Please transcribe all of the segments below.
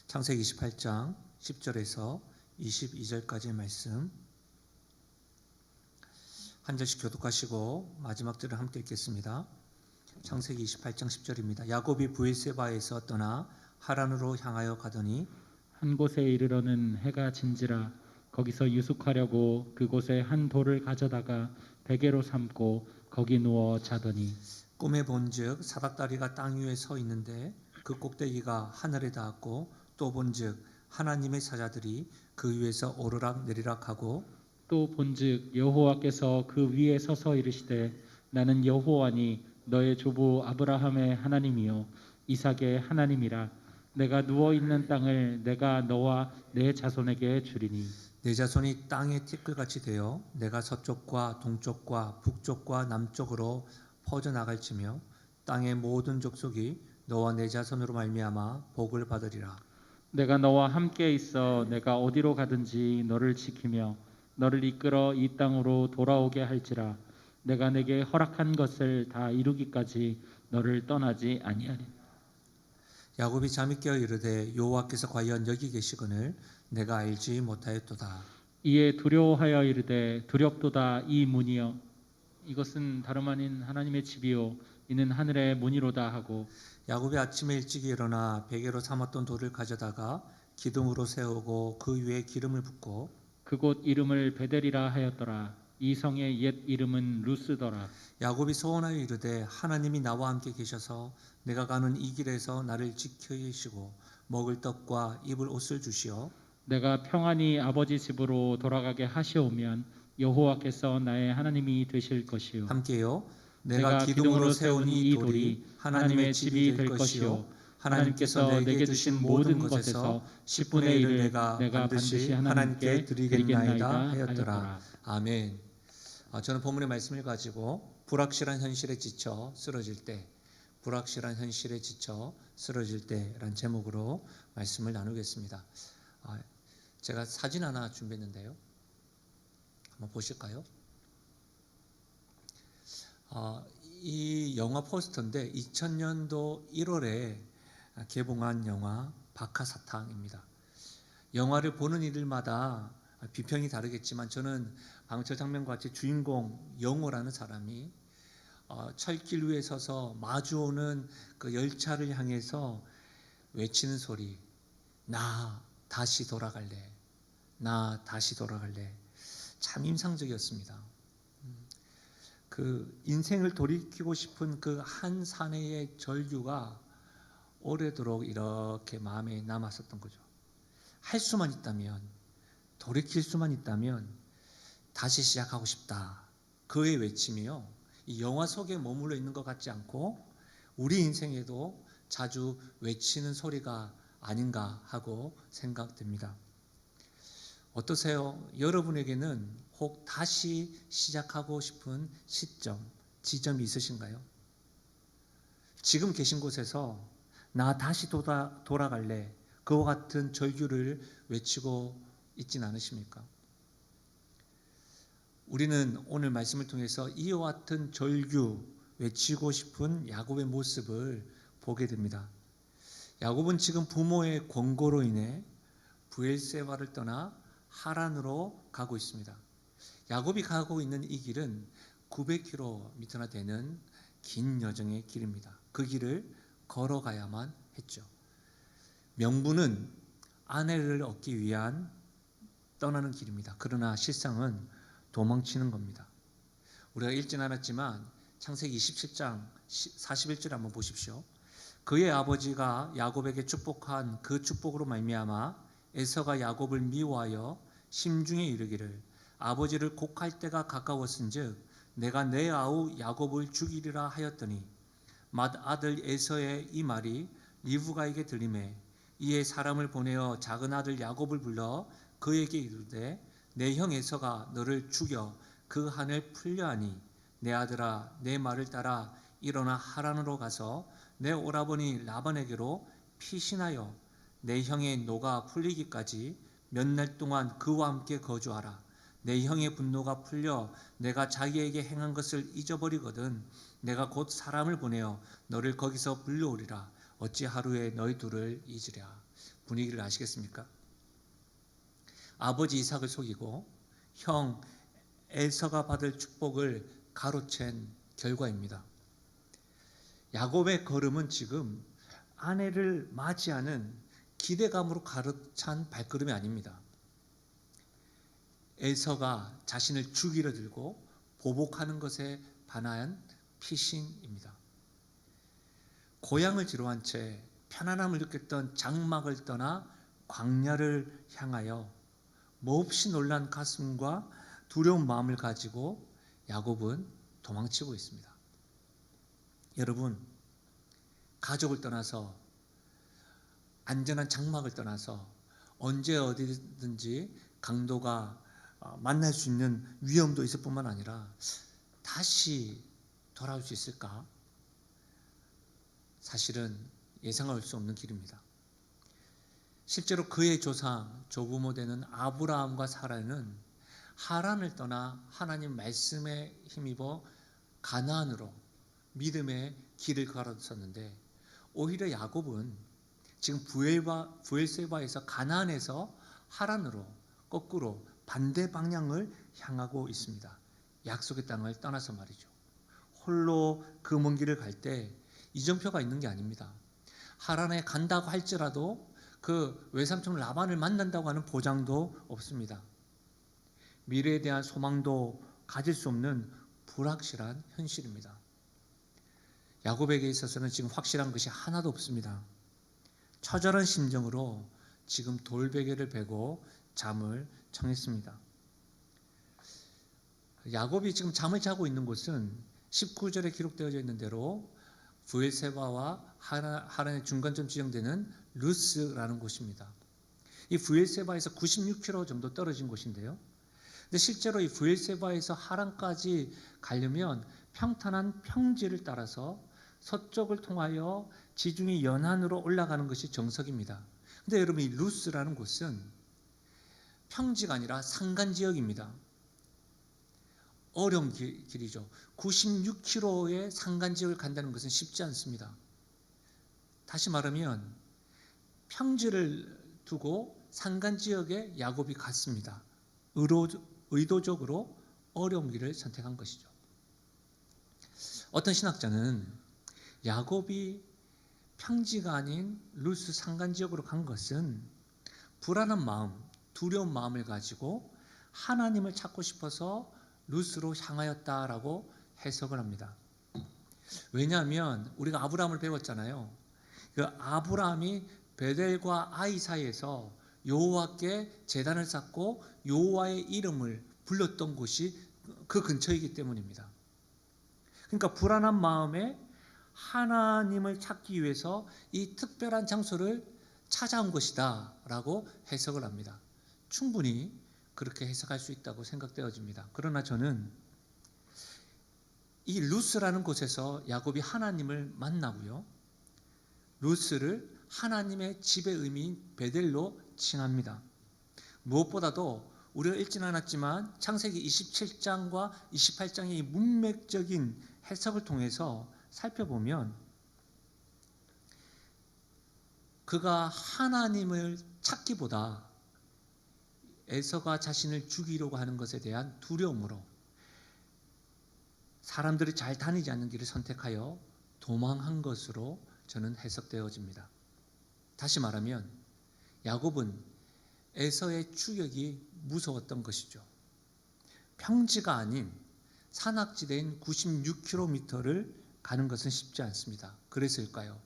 창세기 28장 10절에서 22절까지의 말씀 한 절씩 교독하시고 마지막 절을 함께 읽겠습니다. 창세기 28장 10절입니다. 야곱이 브엘세바에서 떠나 하란으로 향하여 가더니 한 곳에 이르러는 해가 진지라. 거기서 유숙하려고 그곳에 한 돌을 가져다가 베개로 삼고 거기 누워 자더니 꿈에 본즉 사닥다리가 땅 위에 서 있는데 그 꼭대기가 하늘에 닿았고 또 본즉 하나님의 사자들이 그 위에서 오르락 내리락 하고 또 본즉 여호와께서 그 위에 서서 이르시되 나는 여호와니 너의 조부 아브라함의 하나님이요 이삭의 하나님이라. 내가 누워 있는 땅을 내가 너와 내 자손에게 주리니 내 자손이 땅의 티끌같이 되어 내가 서쪽과 동쪽과 북쪽과 남쪽으로 퍼져나갈지며 땅의 모든 족속이 너와 내 자손으로 말미암아 복을 받으리라. 내가 너와 함께 있어 내가 어디로 가든지 너를 지키며 너를 이끌어 이 땅으로 돌아오게 할지라. 내가 내게 허락한 것을 다 이루기까지 너를 떠나지 아니하리라. 야곱이 잠이 깨어 이르되 여호와께서 과연 여기 계시거늘 내가 알지 못하였도다. 이에 두려워하여 이르되 두렵도다 이 문이여 이것은 다름 아닌 하나님의 집이요 이는 하늘의 문이로다 하고 야곱이 아침에 일찍 일어나 베개로 삼았던 돌을 가져다가 기둥으로 세우고 그 위에 기름을 붓고 그곳 이름을 베델이라 하였더라. 이 성의 옛 이름은 루스더라. 야곱이 소원하여 이르되 하나님이 나와 함께 계셔서 내가 가는 이 길에서 나를 지키시고 먹을 떡과 입을 옷을 주시어 내가 평안히 아버지 집으로 돌아가게 하시오면 여호와께서 나의 하나님이 되실 것이요 함께요. 내가 기둥으로 세운 이 돌이 하나님의 집이 될 것이요 하나님께서 내게 주신 모든 것에서 10분의 1을 내가 반드시 하나님께 드리겠나이다 하였더라. 아멘. 저는 본문의 말씀을 가지고 불확실한 현실에 지쳐 쓰러질 때란 제목으로 말씀을 나누겠습니다. 제가 사진 하나 준비했는데요. 한번 보실까요? 이 영화 포스터인데 2000년도 1월에 개봉한 영화 박하사탕입니다. 영화를 보는 이들마다 비평이 다르겠지만 저는 방금 저 장면과 같이 주인공 영호라는 사람이 철길 위에 서서 마주오는 그 열차를 향해서 외치는 소리, 나 다시 돌아갈래, 나 다시 돌아갈래. 참 인상적이었습니다. 그 인생을 돌이키고 싶은 그 한 사내의 절규가 오래도록 이렇게 마음에 남았었던 거죠. 할 수만 있다면, 돌이킬 수만 있다면 다시 시작하고 싶다. 그의 외침이요, 이 영화 속에 머물러 있는 것 같지 않고 우리 인생에도 자주 외치는 소리가 아닌가 하고 생각됩니다. 어떠세요? 여러분에게는 혹 다시 시작하고 싶은 시점, 지점이 있으신가요? 지금 계신 곳에서 나 다시 돌아갈래, 그와 같은 절규를 외치고 있진 않으십니까? 우리는 오늘 말씀을 통해서 이와 같은 절규, 외치고 싶은 야곱의 모습을 보게 됩니다. 야곱은 지금 부모의 권고로 인해 브엘세바를 떠나 하란으로 가고 있습니다. 야곱이 가고 있는 이 길은 900km나 되는 긴 여정의 길입니다. 그 길을 걸어가야만 했죠. 명분은 아내를 얻기 위한 떠나는 길입니다. 그러나 실상은 도망치는 겁니다. 우리가 읽진 않았지만 창세기 27장 41절 한번 보십시오. 그의 아버지가 야곱에게 축복한 그 축복으로 말미암아 에서가 야곱을 미워하여 심중에 이르기를 아버지를 곡할 때가 가까웠은즉 내가 내 아우 야곱을 죽이리라 하였더니 맏아들 에서의 이 말이 리브가에게 들리매 이에 사람을 보내어 작은 아들 야곱을 불러 그에게 이르되 내 형 에서가 너를 죽여 그 한을 풀려하니 내 아들아 내 말을 따라 일어나 하란으로 가서 내 오라버니 라반에게로 피신하여 내 형의 노가 풀리기까지 몇 날 동안 그와 함께 거주하라. 내 형의 분노가 풀려 내가 자기에게 행한 것을 잊어버리거든 내가 곧 사람을 보내어 너를 거기서 불러오리라. 어찌 하루에 너희 둘을 잊으랴. 분위기를 아시겠습니까? 아버지 이삭을 속이고 형 에서가 받을 축복을 가로챈 결과입니다. 야곱의 걸음은 지금 아내를 맞이하는 기대감으로 가득 찬 발걸음이 아닙니다. 에서가 자신을 죽이려 들고 보복하는 것에 반한 피신입니다. 고향을 지루한 채 편안함을 느꼈던 장막을 떠나 광야를 향하여 몹시 놀란 가슴과 두려운 마음을 가지고 야곱은 도망치고 있습니다. 여러분, 가족을 떠나서 안전한 장막을 떠나서 언제 어디든지 강도가 만날 수 있는 위험도 있을 뿐만 아니라 다시 돌아올 수 있을까? 사실은 예상할 수 없는 길입니다. 실제로 그의 조상 조부모 되는 아브라함과 사라는 하란을 떠나 하나님 말씀에 힘입어 가나안으로 믿음의 길을 걸었었는데, 오히려 야곱은 지금 부엘세바에서 가나안에서 하란으로 거꾸로 반대 방향을 향하고 있습니다. 약속의 땅을 떠나서 말이죠. 홀로 그 먼 길을 갈 때 이정표가 있는 게 아닙니다. 하란에 간다고 할지라도 그 외삼촌 라반을 만난다고 하는 보장도 없습니다. 미래에 대한 소망도 가질 수 없는 불확실한 현실입니다. 야곱에게 있어서는 지금 확실한 것이 하나도 없습니다. 처절한 심정으로 지금 돌베개를 베고 잠을 청했습니다. 야곱이 지금 잠을 자고 있는 곳은 19절에 기록되어져 있는 대로 부엘세바와 하란의 중간점 지정되는 루스라는 곳입니다. 이 부엘세바에서 96km 정도 떨어진 곳인데요. 근데 실제로 이 부엘세바에서 하란까지 가려면 평탄한 평지를 따라서 서쪽을 통하여 지중해 연안으로 올라가는 것이 정석입니다. 근데 여러분, 이 루스라는 곳은 평지가 아니라 산간 지역입니다. 어려운 길이죠. 96km의 산간 지역을 간다는 것은 쉽지 않습니다. 다시 말하면 평지를 두고 산간 지역에 야곱이 갔습니다. 의도적으로 어려운 길을 선택한 것이죠. 어떤 신학자는 야곱이 평지가 아닌 루스 산간 지역으로 간 것은 불안한 마음, 두려운 마음을 가지고 하나님을 찾고 싶어서 루스로 향하였다라고 해석을 합니다. 왜냐하면 우리가 아브라함을 배웠잖아요. 그 아브라함이 베델과 아이 사이에서 여호와께 제단을 쌓고 여호와의 이름을 불렀던 곳이 그 근처이기 때문입니다. 그러니까 불안한 마음에 하나님을 찾기 위해서 이 특별한 장소를 찾아온 것이다 라고 해석을 합니다. 충분히 그렇게 해석할 수 있다고 생각되어집니다. 그러나 저는 이 루스라는 곳에서 야곱이 하나님을 만나고요, 루스를 하나님의 집의 의미인 베델로 칭합니다. 무엇보다도 우리가 읽지는 않았지만 창세기 27장과 28장의 이 문맥적인 해석을 통해서 살펴보면 그가 하나님을 찾기보다 에서가 자신을 죽이려고 하는 것에 대한 두려움으로 사람들이 잘 다니지 않는 길을 선택하여 도망한 것으로 저는 해석되어집니다. 다시 말하면 야곱은 에서의 추격이 무서웠던 것이죠. 평지가 아닌 산악지대인 96km를 가는 것은 쉽지 않습니다. 그래서일까요?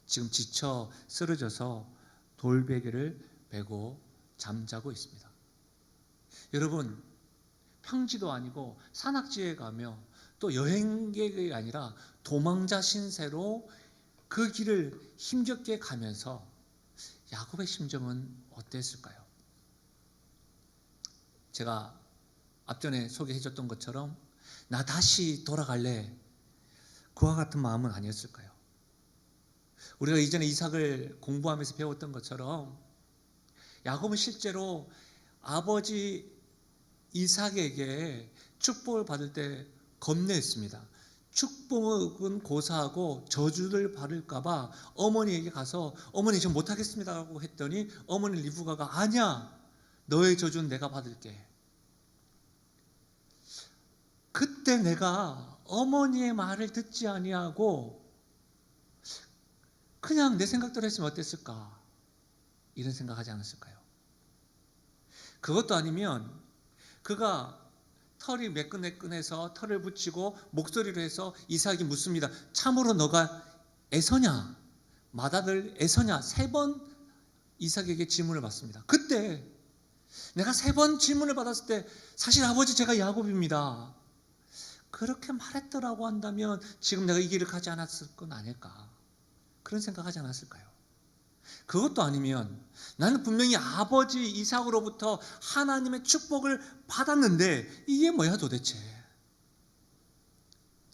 지금 지쳐 쓰러져서 돌베개를 베고 잠자고 있습니다. 여러분, 평지도 아니고 산악지에 가며 또 여행객이 아니라 도망자 신세로 그 길을 힘겹게 가면서 야곱의 심정은 어땠을까요? 제가 앞전에 소개해줬던 것처럼 나 다시 돌아갈래, 그와 같은 마음은 아니었을까요? 우리가 이전에 이삭을 공부하면서 배웠던 것처럼 야곱은 실제로 아버지 이삭에게 축복을 받을 때 겁내했습니다. 축복은 고사하고 저주를 받을까봐 어머니에게 가서 어머니 저 못하겠습니다라고 했더니 어머니 리브가가 아니야, 너의 저주는 내가 받을게. 그때 내가 어머니의 말을 듣지 아니하고 그냥 내 생각대로 했으면 어땠을까? 이런 생각하지 않았을까요? 그것도 아니면 그가 털이 매끈매끈해서 털을 붙이고 목소리로 해서 이삭이 묻습니다. 참으로 너가 에서냐? 맏아들 에서냐? 3번 이삭에게 질문을 받습니다. 그때 내가 3번 질문을 받았을 때 사실 아버지 제가 야곱입니다, 그렇게 말했더라고 한다면 지금 내가 이 길을 가지 않았을 건 아닐까, 그런 생각하지 않았을까요? 그것도 아니면 나는 분명히 아버지 이삭으로부터 하나님의 축복을 받았는데 이게 뭐야 도대체?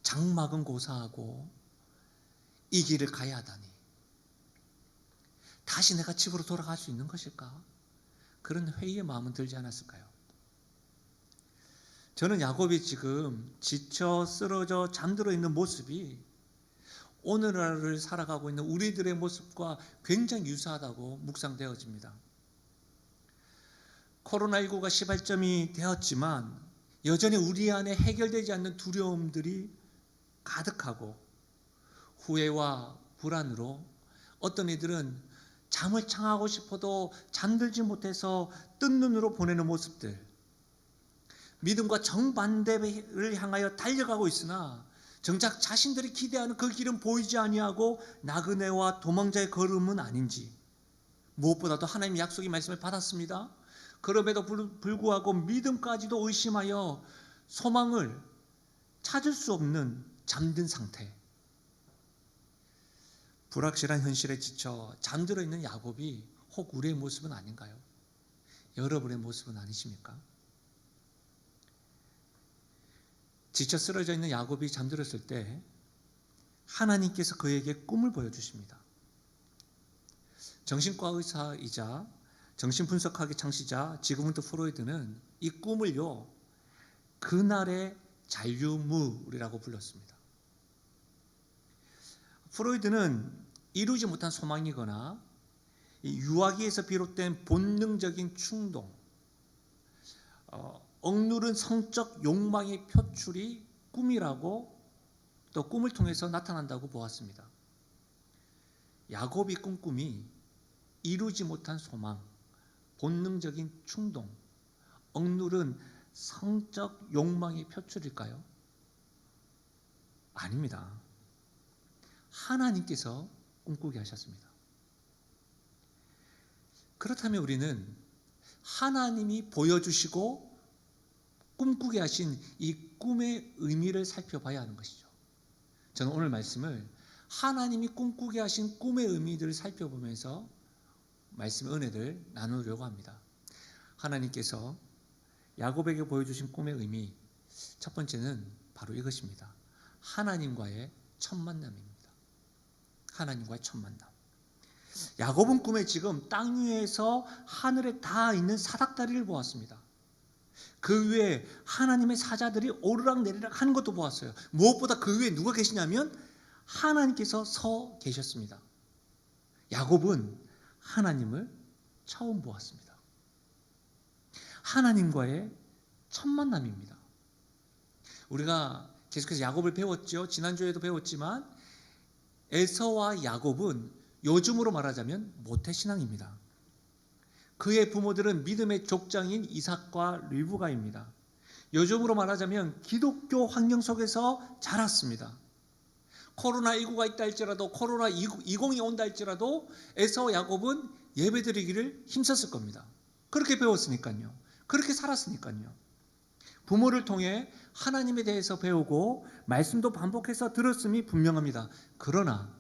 장막은 고사하고 이 길을 가야 하다니 다시 내가 집으로 돌아갈 수 있는 것일까? 그런 회의의 마음은 들지 않았을까요? 저는 야곱이 지금 지쳐 쓰러져 잠들어 있는 모습이 오늘날을 살아가고 있는 우리들의 모습과 굉장히 유사하다고 묵상되어집니다. 코로나19가 시발점이 되었지만 여전히 우리 안에 해결되지 않는 두려움들이 가득하고 후회와 불안으로 어떤 이들은 잠을 청하고 싶어도 잠들지 못해서 뜬 눈으로 보내는 모습들, 믿음과 정반대를 향하여 달려가고 있으나 정작 자신들이 기대하는 그 길은 보이지 아니하고 나그네와 도망자의 걸음은 아닌지, 무엇보다도 하나님의 약속의 말씀을 받았습니다. 그럼에도 불구하고 믿음까지도 의심하여 소망을 찾을 수 없는 잠든 상태, 불확실한 현실에 지쳐 잠들어 있는 야곱이 혹 우리의 모습은 아닌가요? 여러분의 모습은 아니십니까? 지쳐 쓰러져 있는 야곱이 잠들었을 때 하나님께서 그에게 꿈을 보여주십니다. 정신과 의사이자 정신분석학의 창시자 지그문트 프로이드는 이 꿈을요, 그날의 잔류물이라고 불렀습니다. 프로이드는 이루지 못한 소망이거나 유아기에서 비롯된 본능적인 충동, 억누른 성적 욕망의 표출이 꿈이라고, 또 꿈을 통해서 나타난다고 보았습니다. 야곱이 꾼 꿈이 이루지 못한 소망, 본능적인 충동, 억누른 성적 욕망의 표출일까요? 아닙니다. 하나님께서 꿈꾸게 하셨습니다. 그렇다면 우리는 하나님이 보여주시고 꿈꾸게 하신 이 꿈의 의미를 살펴봐야 하는 것이죠. 저는 오늘 말씀을 하나님이 꿈꾸게 하신 꿈의 의미들을 살펴보면서 말씀의 은혜를 나누려고 합니다. 하나님께서 야곱에게 보여주신 꿈의 의미, 첫 번째는 바로 이것입니다. 하나님과의 첫 만남입니다. 하나님과의 첫 만남. 야곱은 꿈에 지금 땅 위에서 하늘에 닿아 있는 사닥다리를 보았습니다. 그 위에 하나님의 사자들이 오르락내리락 하는 것도 보았어요. 무엇보다 그 위에 누가 계시냐면 하나님께서 서 계셨습니다. 야곱은 하나님을 처음 보았습니다. 하나님과의 첫 만남입니다. 우리가 계속해서 야곱을 배웠죠. 지난주에도 배웠지만 에서와 야곱은 요즘으로 말하자면 모태신앙입니다. 그의 부모들은 믿음의 족장인 이삭과 리브가입니다. 요즘으로 말하자면 기독교 환경 속에서 자랐습니다. 코로나19가 있다 할지라도, 코로나20이 온다 할지라도 에서와 야곱은 예배드리기를 힘썼을 겁니다. 그렇게 배웠으니까요. 그렇게 살았으니까요. 부모를 통해 하나님에 대해서 배우고 말씀도 반복해서 들었음이 분명합니다. 그러나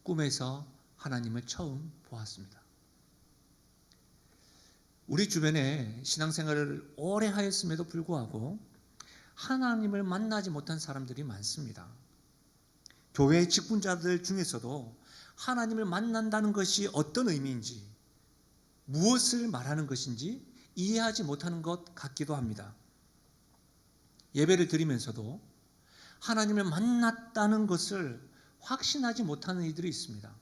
꿈에서 하나님을 처음 보았습니다. 우리 주변에 신앙생활을 오래 하였음에도 불구하고 하나님을 만나지 못한 사람들이 많습니다. 교회 직분자들 중에서도 하나님을 만난다는 것이 어떤 의미인지, 무엇을 말하는 것인지 이해하지 못하는 것 같기도 합니다. 예배를 드리면서도 하나님을 만났다는 것을 확신하지 못하는 이들이 있습니다.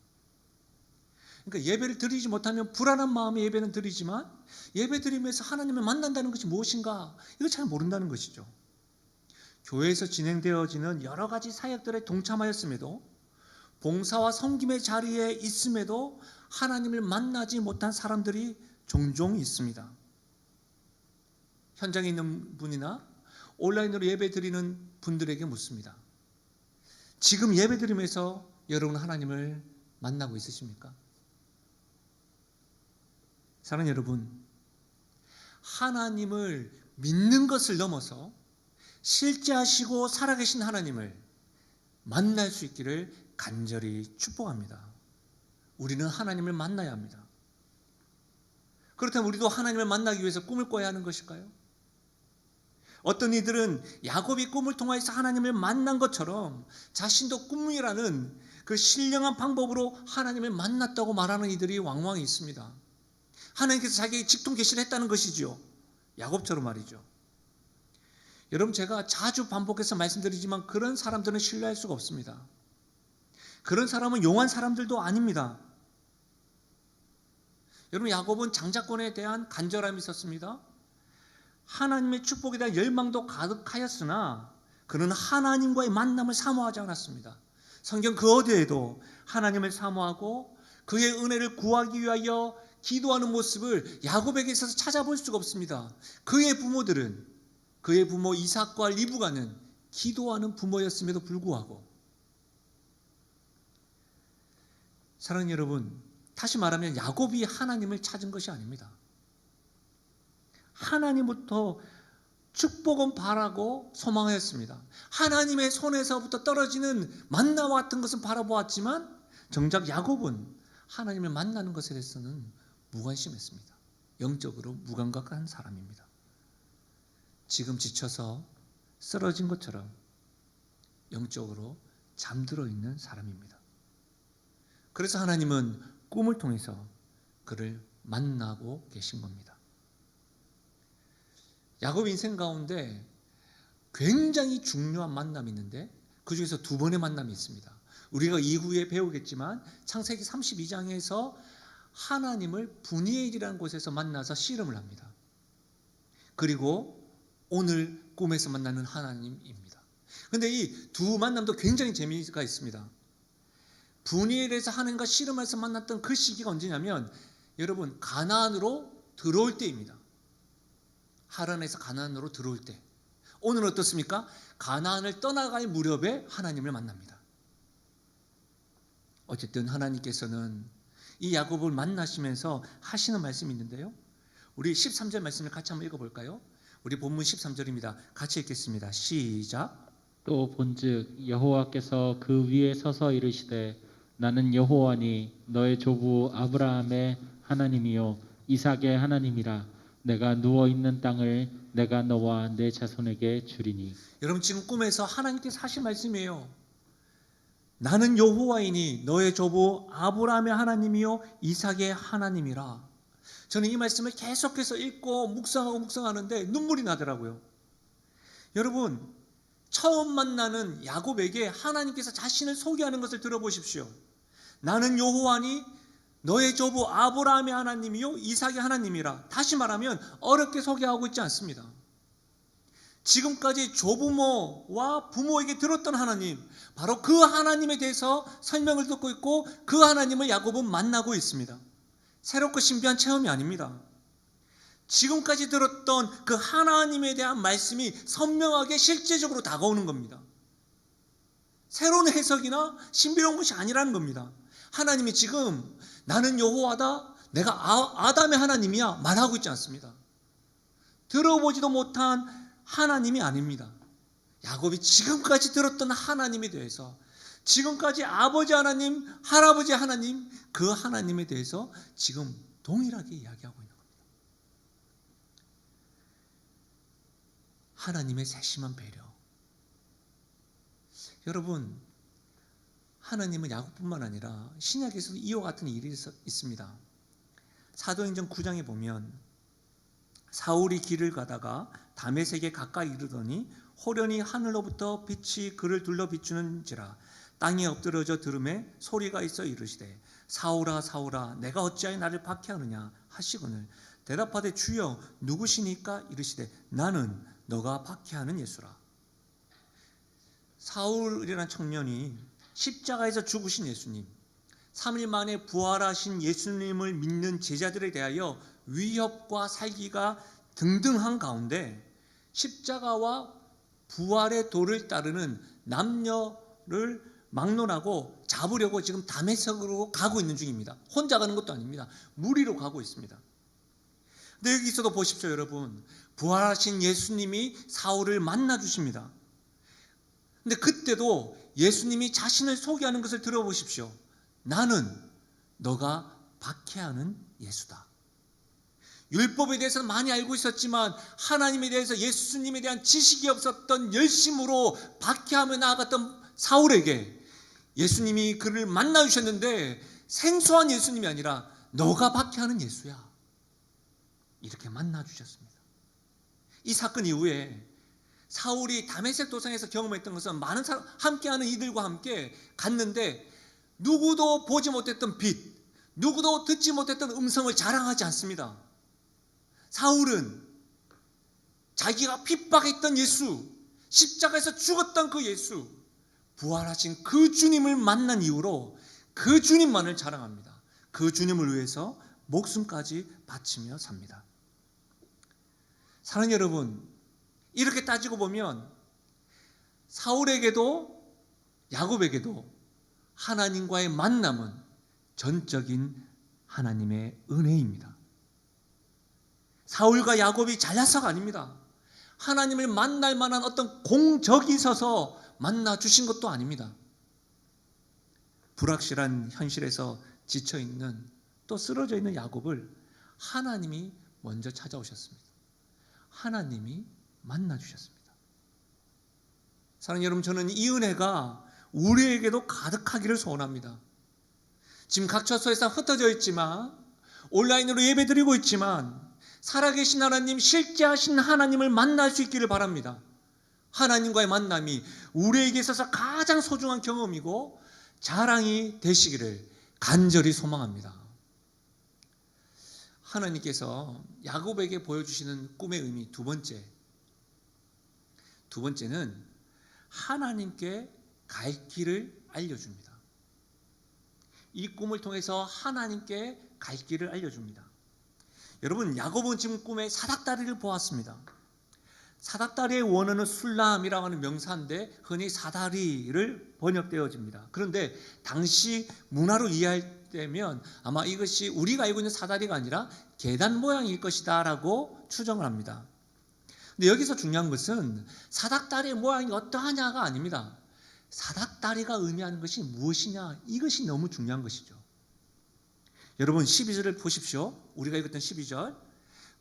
그러니까 예배를 드리지 못하면 불안한 마음에 예배는 드리지만 예배 드리면서 하나님을 만난다는 것이 무엇인가 이걸 잘 모른다는 것이죠. 교회에서 진행되어지는 여러 가지 사역들에 동참하였음에도 봉사와 섬김의 자리에 있음에도 하나님을 만나지 못한 사람들이 종종 있습니다. 현장에 있는 분이나 온라인으로 예배 드리는 분들에게 묻습니다. 지금 예배 드리면서 여러분 하나님을 만나고 있으십니까? 사랑하는 여러분, 하나님을 믿는 것을 넘어서 실제하시고 살아계신 하나님을 만날 수 있기를 간절히 축복합니다. 우리는 하나님을 만나야 합니다. 그렇다면 우리도 하나님을 만나기 위해서 꿈을 꿔야 하는 것일까요? 어떤 이들은 야곱이 꿈을 통해서 하나님을 만난 것처럼 자신도 꿈이라는 그 신령한 방법으로 하나님을 만났다고 말하는 이들이 왕왕 있습니다. 하나님께서 자기에게 직통 계시를 했다는 것이죠. 야곱처럼 말이죠. 여러분, 제가 자주 반복해서 말씀드리지만 그런 사람들은 신뢰할 수가 없습니다. 그런 사람은 용한 사람들도 아닙니다. 여러분, 야곱은 장자권에 대한 간절함이 있었습니다. 하나님의 축복에 대한 열망도 가득하였으나 그는 하나님과의 만남을 사모하지 않았습니다. 성경 그 어디에도 하나님을 사모하고 그의 은혜를 구하기 위하여 기도하는 모습을 야곱에게 있어서 찾아볼 수가 없습니다. 그의 부모 이삭과 리브가는 기도하는 부모였음에도 불구하고, 사랑하는 여러분, 다시 말하면 야곱이 하나님을 찾은 것이 아닙니다. 하나님부터 축복은 바라고 소망하였습니다. 하나님의 손에서부터 떨어지는 만나와 같은 것은 바라보았지만 정작 야곱은 하나님을 만나는 것에 대해서는 무관심했습니다. 영적으로 무감각한 사람입니다. 지금 지쳐서 쓰러진 것처럼 영적으로 잠들어 있는 사람입니다. 그래서 하나님은 꿈을 통해서 그를 만나고 계신 겁니다. 야곱 인생 가운데 굉장히 중요한 만남이 있는데 그 중에서 두 번의 만남이 있습니다. 우리가 이후에 배우겠지만 창세기 32장에서 하나님을 분이엘이라는 곳에서 만나서 씨름을 합니다. 그리고 오늘 꿈에서 만나는 하나님입니다. 그런데 이 두 만남도 굉장히 재미가 있습니다. 분이엘에서 하나님과 씨름해서 만났던 그 시기가 언제냐면 여러분 가나안으로 들어올 때입니다. 하란에서 가나안으로 들어올 때. 오늘은 어떻습니까? 가나안을 떠나갈 무렵에 하나님을 만납니다. 어쨌든 하나님께서는 이 야곱을 만나시면서 하시는 말씀이 있는데요. 우리 13절 말씀을 같이 한번 읽어볼까요? 우리 본문 13절입니다. 같이 읽겠습니다. 시작. 또 본즉 여호와께서 그 위에 서서 이르시되 나는 여호와니 너의 조부 아브라함의 하나님이요 이삭의 하나님이라. 내가 누워 있는 땅을 내가 너와 내 자손에게 주리니. 여러분, 지금 꿈에서 하나님께서 하신 말씀이에요. 나는 여호와이니 너의 조부 아브라함의 하나님이요 이삭의 하나님이라. 저는 이 말씀을 계속해서 읽고 묵상하는데 눈물이 나더라고요. 여러분, 처음 만나는 야곱에게 하나님께서 자신을 소개하는 것을 들어보십시오. 나는 여호와니 너의 조부 아브라함의 하나님이요 이삭의 하나님이라. 다시 말하면 어렵게 소개하고 있지 않습니다. 지금까지 조부모와 부모에게 들었던 하나님, 바로 그 하나님에 대해서 설명을 듣고 있고 그 하나님을 야곱은 만나고 있습니다. 새롭고 신비한 체험이 아닙니다. 지금까지 들었던 그 하나님에 대한 말씀이 선명하게 실제적으로 다가오는 겁니다. 새로운 해석이나 신비로운 것이 아니라는 겁니다. 하나님이 지금 나는 여호와다, 내가 아담의 하나님이야 말하고 있지 않습니다. 들어보지도 못한 하나님이 아닙니다. 야곱이 지금까지 들었던 하나님에 대해서, 지금까지 아버지 하나님, 할아버지 하나님, 그 하나님에 대해서 지금 동일하게 이야기하고 있는 겁니다. 하나님의 세심한 배려. 여러분, 하나님은 야곱뿐만 아니라 신약에서도 이와 같은 일이 있습니다. 사도행전 9장에 보면 사울이 길을 가다가 다메섹에 가까이 이르더니 호련히 하늘로부터 빛이 그를 둘러 비추는지라. 땅에 엎드러져 들음에 소리가 있어 이르시되 사울아 사울아 내가 어찌하여 나를 박해하느냐 하시거늘 대답하되 주여 누구시니까 이르시되 나는 너가 박해하는 예수라. 사울이라는 청년이 십자가에서 죽으신 예수님, 3일 만에 부활하신 예수님을 믿는 제자들에 대하여 위협과 살기가 등등한 가운데 십자가와 부활의 도를 따르는 남녀를 막론하고 잡으려고 지금 다메섹으로 가고 있는 중입니다. 혼자 가는 것도 아닙니다. 무리로 가고 있습니다. 근데 여기서도 보십시오, 여러분. 부활하신 예수님이 사울을 만나 주십니다. 근데 그때도 예수님이 자신을 소개하는 것을 들어보십시오. 나는 너가 박해하는 예수다. 율법에 대해서는 많이 알고 있었지만 하나님에 대해서 예수님에 대한 지식이 없었던 열심으로 박해하며 나아갔던 사울에게 예수님이 그를 만나 주셨는데 생소한 예수님이 아니라 너가 박해하는 예수야. 이렇게 만나 주셨습니다. 이 사건 이후에 사울이 다메섹 도상에서 경험했던 것은 많은 사람 함께하는 이들과 함께 갔는데 누구도 보지 못했던 빛, 누구도 듣지 못했던 음성을 자랑하지 않습니다. 사울은 자기가 핍박했던 예수, 십자가에서 죽었던 그 예수, 부활하신 그 주님을 만난 이후로 그 주님만을 자랑합니다. 그 주님을 위해서 목숨까지 바치며 삽니다. 사랑하는 여러분, 이렇게 따지고 보면 사울에게도 야곱에게도 하나님과의 만남은 전적인 하나님의 은혜입니다. 사울과 야곱이 잘나서가 아닙니다. 하나님을 만날 만한 어떤 공적이 있어서 만나 주신 것도 아닙니다. 불확실한 현실에서 지쳐있는 또 쓰러져 있는 야곱을 하나님이 먼저 찾아오셨습니다. 하나님이 만나 주셨습니다. 사랑하는 여러분, 저는 이 은혜가 우리에게도 가득하기를 소원합니다. 지금 각 처소에서 흩어져 있지만 온라인으로 예배드리고 있지만 살아계신 하나님, 실제하신 하나님을 만날 수 있기를 바랍니다. 하나님과의 만남이 우리에게 있어서 가장 소중한 경험이고 자랑이 되시기를 간절히 소망합니다. 하나님께서 야곱에게 보여주시는 꿈의 의미 두 번째는 하나님께 갈 길을 알려줍니다. 이 꿈을 통해서 하나님께 갈 길을 알려줍니다. 여러분, 야곱은 지금 꿈에 사닥다리를 보았습니다. 사닥다리의 원어는 술람이라고 하는 명사인데 흔히 사다리를 번역되어집니다. 그런데 당시 문화로 이해할 때면 아마 이것이 우리가 알고 있는 사다리가 아니라 계단 모양일 것이다 라고 추정을 합니다. 근데 여기서 중요한 것은 사닥다리의 모양이 어떠하냐가 아닙니다. 사닥다리가 의미하는 것이 무엇이냐, 이것이 너무 중요한 것이죠. 여러분 12절을 보십시오. 우리가 읽었던 12절.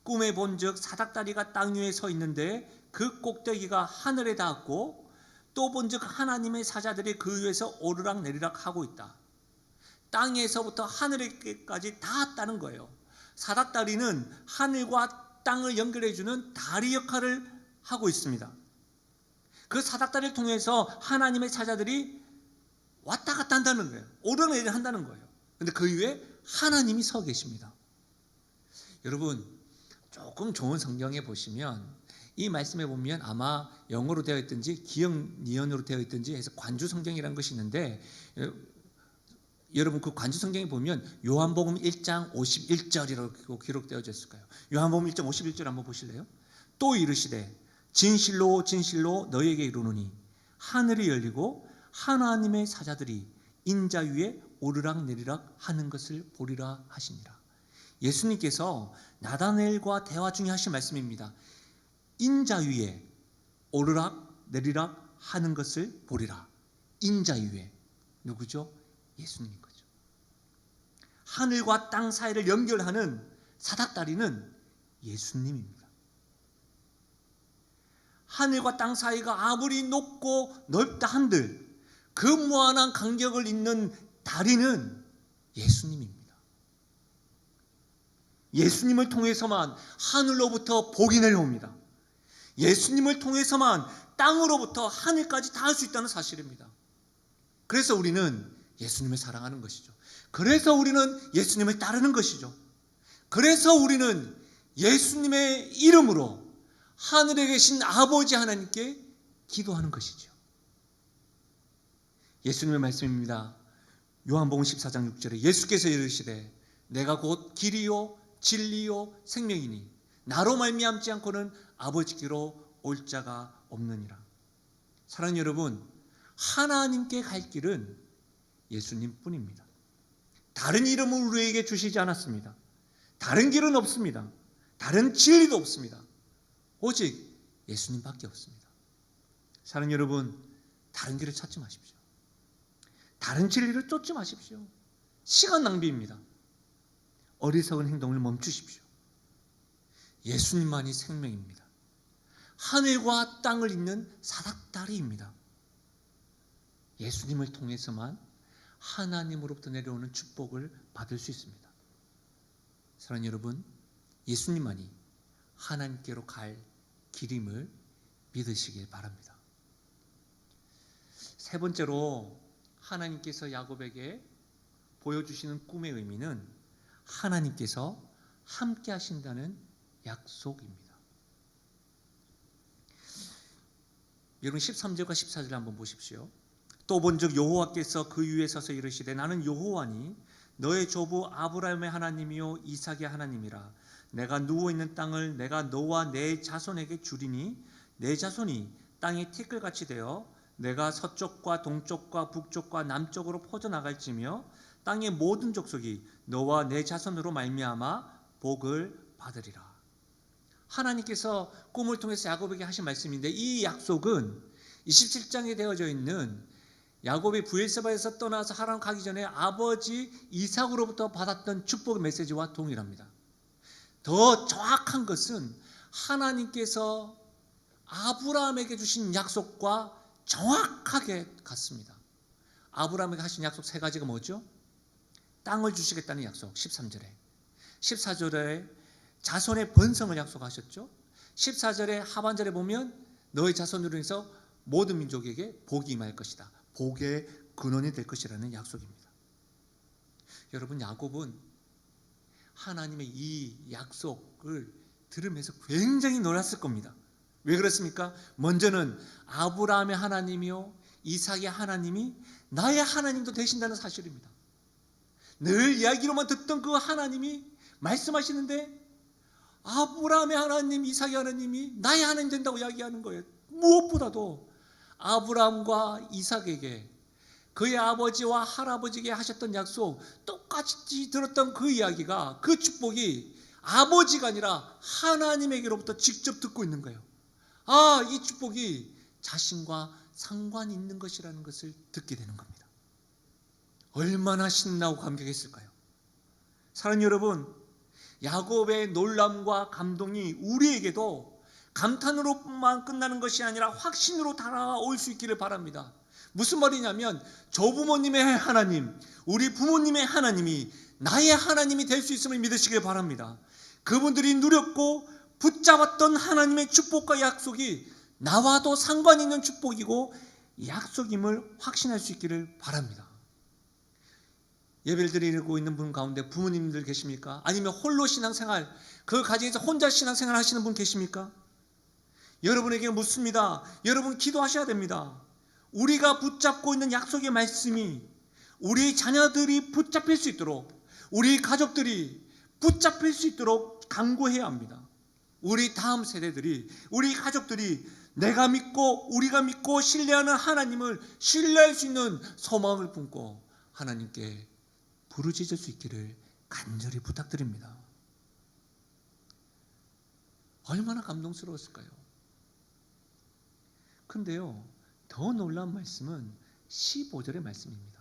꿈에 본즉 사닥다리가 땅 위에 서 있는데 그 꼭대기가 하늘에 닿았고 또 본즉 하나님의 사자들이 그 위에서 오르락 내리락 하고 있다. 땅에서부터 하늘에까지 닿았다는 거예요. 사닥다리는 하늘과 땅을 연결해주는 다리 역할을 하고 있습니다. 그 사닥다리를 통해서 하나님의 사자들이 왔다 갔다 한다는 거예요. 오르내리락 한다는 거예요. 그런데 그 위에 하나님이 서 계십니다. 여러분, 조금 좋은 성경에 보시면 이 말씀에 보면 아마 영어로 되어 있든지 기역니언으로 되어 있든지 해서 관주 성경이라는 것이 있는데 여러분 그 관주 성경에 보면 요한복음 1장 51절이라고 기록되어져 있을 거예요. 요한복음 1장 51절 한번 보실래요? 또 이르시되 진실로 진실로 너희에게 이르노니 하늘이 열리고 하나님의 사자들이 인자 위에 오르락 내리락 하는 것을 보리라 하시니라. 예수님께서 나다나엘과 대화 중에 하신 말씀입니다. 인자 위에 오르락 내리락 하는 것을 보리라. 인자 위에 누구죠? 예수님인 거죠. 하늘과 땅 사이를 연결하는 사닥다리는 예수님입니다. 하늘과 땅 사이가 아무리 높고 넓다 한들 그 무한한 간격을 잇는 다리는 예수님입니다. 예수님을 통해서만 하늘로부터 복이 내려옵니다. 예수님을 통해서만 땅으로부터 하늘까지 닿을 수 있다는 사실입니다. 그래서 우리는 예수님을 사랑하는 것이죠. 그래서 우리는 예수님을 따르는 것이죠. 그래서 우리는 예수님의 이름으로 하늘에 계신 아버지 하나님께 기도하는 것이죠. 예수님의 말씀입니다. 요한복음 14장 6절에 예수께서 이르시되 내가 곧 길이요 진리요 생명이니 나로 말미암지 않고는 아버지께로 올 자가 없느니라. 사랑하는 여러분, 하나님께 갈 길은 예수님 뿐입니다. 다른 이름을 우리에게 주시지 않았습니다. 다른 길은 없습니다. 다른 진리도 없습니다. 오직 예수님밖에 없습니다. 사랑하는 여러분, 다른 길을 찾지 마십시오. 다른 진리를 쫓지 마십시오. 시간 낭비입니다. 어리석은 행동을 멈추십시오. 예수님만이 생명입니다. 하늘과 땅을 잇는 사닥다리입니다. 예수님을 통해서만 하나님으로부터 내려오는 축복을 받을 수 있습니다. 사랑하는 여러분, 예수님만이 하나님께로 갈 길임을 믿으시길 바랍니다. 세 번째로 하나님께서 야곱에게 보여주시는 꿈의 의미는 하나님께서 함께 하신다는 약속입니다. 여러분 13절과 14절 한번 보십시오. 또 본즉 여호와께서 그 위에 서서 이르시되 나는 여호와니 너의 조부 아브라함의 하나님이요 이삭의 하나님이라. 내가 누워있는 땅을 내가 너와 내 자손에게 주리니 내 자손이 땅의 티끌같이 되어 내가 서쪽과 동쪽과 북쪽과 남쪽으로 퍼져나갈지며 땅의 모든 족속이 너와 내 자손으로 말미암아 복을 받으리라. 하나님께서 꿈을 통해서 야곱에게 하신 말씀인데 이 약속은 27장에 되어져 있는 야곱이 브엘세바에서 떠나서 하란 가기 전에 아버지 이삭으로부터 받았던 축복의 메시지와 동일합니다. 더 정확한 것은 하나님께서 아브라함에게 주신 약속과 정확하게 같습니다. 아브라함에게 하신 약속 세 가지가 뭐죠? 땅을 주시겠다는 약속 13절에, 14절에 자손의 번성을 약속하셨죠. 14절의 하반절에 보면 너의 자손으로 해서 모든 민족에게 복이 임할 것이다. 복의 근원이 될 것이라는 약속입니다. 여러분, 야곱은 하나님의 이 약속을 들으면서 굉장히 놀랐을 겁니다. 왜 그렇습니까? 먼저는 아브라함의 하나님이요 이삭의 하나님이 나의 하나님도 되신다는 사실입니다. 늘 이야기로만 듣던 그 하나님이 말씀하시는데 아브라함의 하나님, 이삭의 하나님이 나의 하나님 된다고 이야기하는 거예요. 무엇보다도 아브라함과 이삭에게 그의 아버지와 할아버지에게 하셨던 약속, 똑같이 들었던 그 이야기가, 그 축복이 아버지가 아니라 하나님에게로부터 직접 듣고 있는 거예요. 아, 이 축복이 자신과 상관이 있는 것이라는 것을 듣게 되는 겁니다. 얼마나 신나고 감격했을까요? 사랑하는 여러분, 야곱의 놀람과 감동이 우리에게도 감탄으로만 끝나는 것이 아니라 확신으로 달아올 수 있기를 바랍니다. 무슨 말이냐면 조부모님의 하나님, 우리 부모님의 하나님이 나의 하나님이 될 수 있음을 믿으시길 바랍니다. 그분들이 누렸고 붙잡았던 하나님의 축복과 약속이 나와도 상관 있는 축복이고 약속임을 확신할 수 있기를 바랍니다. 예배를 드리고 있는 분 가운데 부모님들 계십니까? 아니면 홀로 신앙생활, 그 가정에서 혼자 신앙생활 하시는 분 계십니까? 여러분에게 묻습니다. 여러분 기도하셔야 됩니다. 우리가 붙잡고 있는 약속의 말씀이 우리 자녀들이 붙잡힐 수 있도록, 우리 가족들이 붙잡힐 수 있도록 간구해야 합니다. 우리 다음 세대들이, 우리 가족들이 내가 믿고 우리가 믿고 신뢰하는 하나님을 신뢰할 수 있는 소망을 품고 하나님께 부르짖을 수 있기를 간절히 부탁드립니다. 얼마나 감동스러웠을까요? 근데요, 더 놀라운 말씀은 15절의 말씀입니다.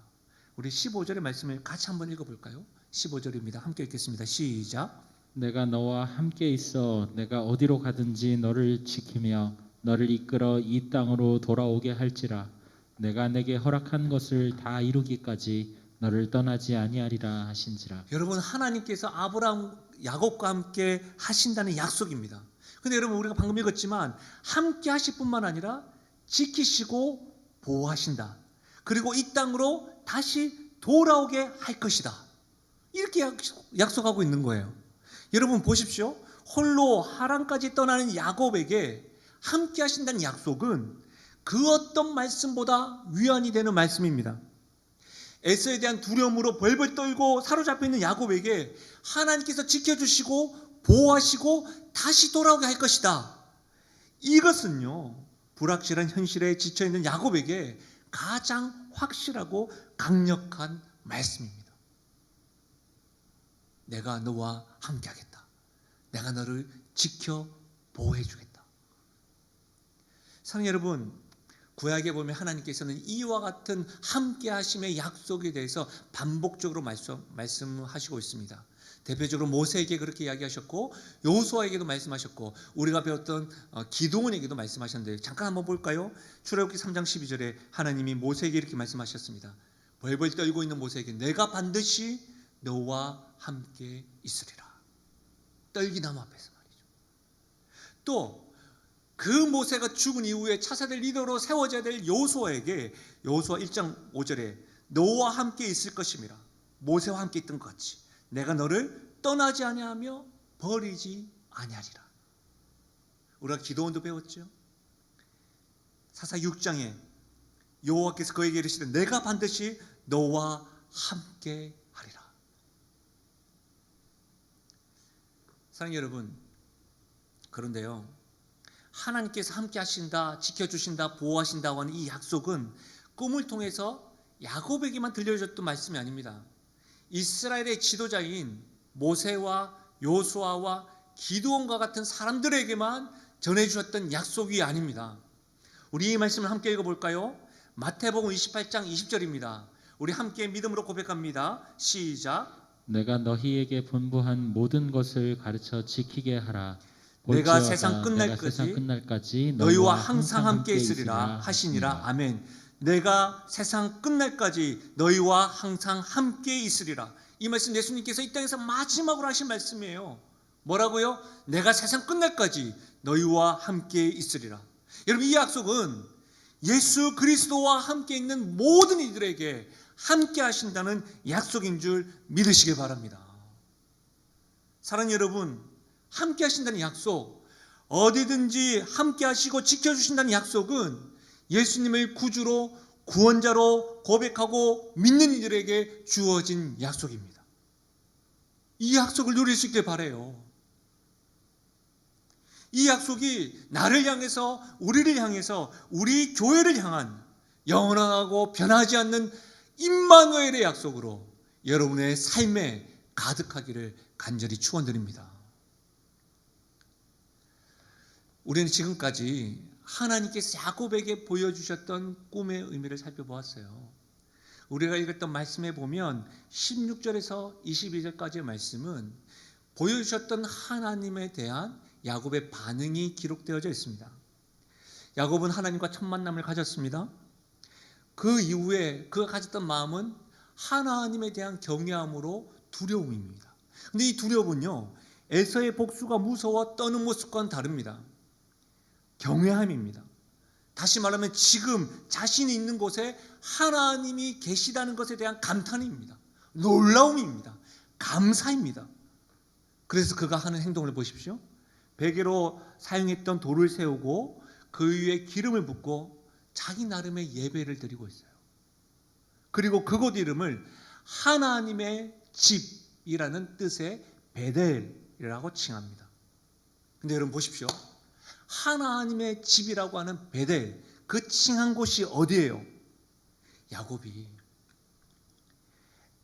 우리 15절의 말씀을 같이 한번 읽어볼까요? 15절입니다. 함께 읽겠습니다. 시작. 내가 너와 함께 있어 내가 어디로 가든지 너를 지키며 너를 이끌어 이 땅으로 돌아오게 할지라. 내가 내게 허락한 것을 다 이루기까지 너를 떠나지 아니하리라 하신지라. 여러분, 하나님께서 아브라함, 야곱과 함께 하신다는 약속입니다. 근데 여러분, 우리가 방금 읽었지만 함께 하실 뿐만 아니라 지키시고 보호하신다. 그리고 이 땅으로 다시 돌아오게 할 것이다. 이렇게 약속하고 있는 거예요. 여러분 보십시오. 홀로 하란까지 떠나는 야곱에게 함께 하신다는 약속은 그 어떤 말씀보다 위안이 되는 말씀입니다. 에서에 대한 두려움으로 벌벌 떨고 사로잡혀 있는 야곱에게 하나님께서 지켜주시고 보호하시고 다시 돌아오게 할 것이다. 이것은요, 불확실한 현실에 지쳐있는 야곱에게 가장 확실하고 강력한 말씀입니다. 내가 너와 함께하겠다. 내가 너를 지켜 보호해주겠다. 사랑하는 여러분, 구약에 보면 하나님께서는 이와 같은 함께하심의 약속에 대해서 반복적으로 말씀하시고 있습니다. 대표적으로 모세에게 그렇게 이야기하셨고 여호수아에게도 말씀하셨고 우리가 배웠던 기드온에게도 말씀하셨는데 잠깐 한번 볼까요? 출애굽기 3장 12절에 하나님이 모세에게 이렇게 말씀하셨습니다. 벌벌 떨고 있는 모세에게 내가 반드시 너와 함께 있으리라. 떨기나무 앞에서 말이죠. 또 그 모세가 죽은 이후에 차세대 리더로 세워져야 될 여호수아에게 여호수아 1장 5절에 너와 함께 있을 것임이라. 모세와 함께 있던 것 같이 내가 너를 떠나지 아니하며 버리지 아니하리라. 우리가 기도원도 배웠죠. 사사 6장에 여호와께서 그에게 이르시되 내가 반드시 너와 함께 하리라. 사랑하는 여러분, 그런데요, 하나님께서 함께 하신다, 지켜주신다, 보호하신다고 하는 이 약속은 꿈을 통해서 야곱에게만 들려줬던 말씀이 아닙니다. 이스라엘의 지도자인 모세와 여호수아와 기드온과 같은 사람들에게만 전해주셨던 약속이 아닙니다. 우리 이 말씀을 함께 읽어볼까요? 마태복음 28장 20절입니다. 우리 함께 믿음으로 고백합니다. 시작. 내가 너희에게 분부한 모든 것을 가르쳐 지키게 하라. 내가 볼지어다 세상 끝날까지 너희와 항상 함께 있으리라 하시니라. 아멘. 내가 세상 끝날까지 너희와 항상 함께 있으리라. 이 말씀 예수님께서 이 땅에서 마지막으로 하신 말씀이에요. 뭐라고요? 내가 세상 끝날까지 너희와 함께 있으리라. 여러분, 이 약속은 예수 그리스도와 함께 있는 모든 이들에게 함께 하신다는 약속인 줄 믿으시길 바랍니다. 사랑하는 여러분, 함께 하신다는 약속, 어디든지 함께 하시고 지켜주신다는 약속은 예수님을 구주로 구원자로 고백하고 믿는 이들에게 주어진 약속입니다. 이 약속을 누릴 수 있길 바라요. 이 약속이 나를 향해서, 우리를 향해서, 우리 교회를 향한 영원하고 변하지 않는 임마누엘의 약속으로 여러분의 삶에 가득하기를 간절히 축원드립니다. 우리는 지금까지 하나님께서 야곱에게 보여주셨던 꿈의 의미를 살펴보았어요. 우리가 읽었던 말씀에 보면 16절에서 22절까지의 말씀은 보여주셨던 하나님에 대한 야곱의 반응이 기록되어져 있습니다. 야곱은 하나님과 첫 만남을 가졌습니다. 그 이후에 그가 가졌던 마음은 하나님에 대한 경외함으로 두려움입니다. 근데 이 두려움은요, 에서의 복수가 무서워 떠는 모습과는 다릅니다. 경외함입니다. 다시 말하면 지금 자신이 있는 곳에 하나님이 계시다는 것에 대한 감탄입니다. 놀라움입니다. 감사입니다. 그래서 그가 하는 행동을 보십시오. 베개로 사용했던 돌을 세우고 그 위에 기름을 붓고 자기 나름의 예배를 드리고 있어요. 그리고 그곳 이름을 하나님의 집이라는 뜻의 베델이라고 칭합니다. 근데 여러분 보십시오. 하나님의 집이라고 하는 베델, 그 칭한 곳이 어디예요? 야곱이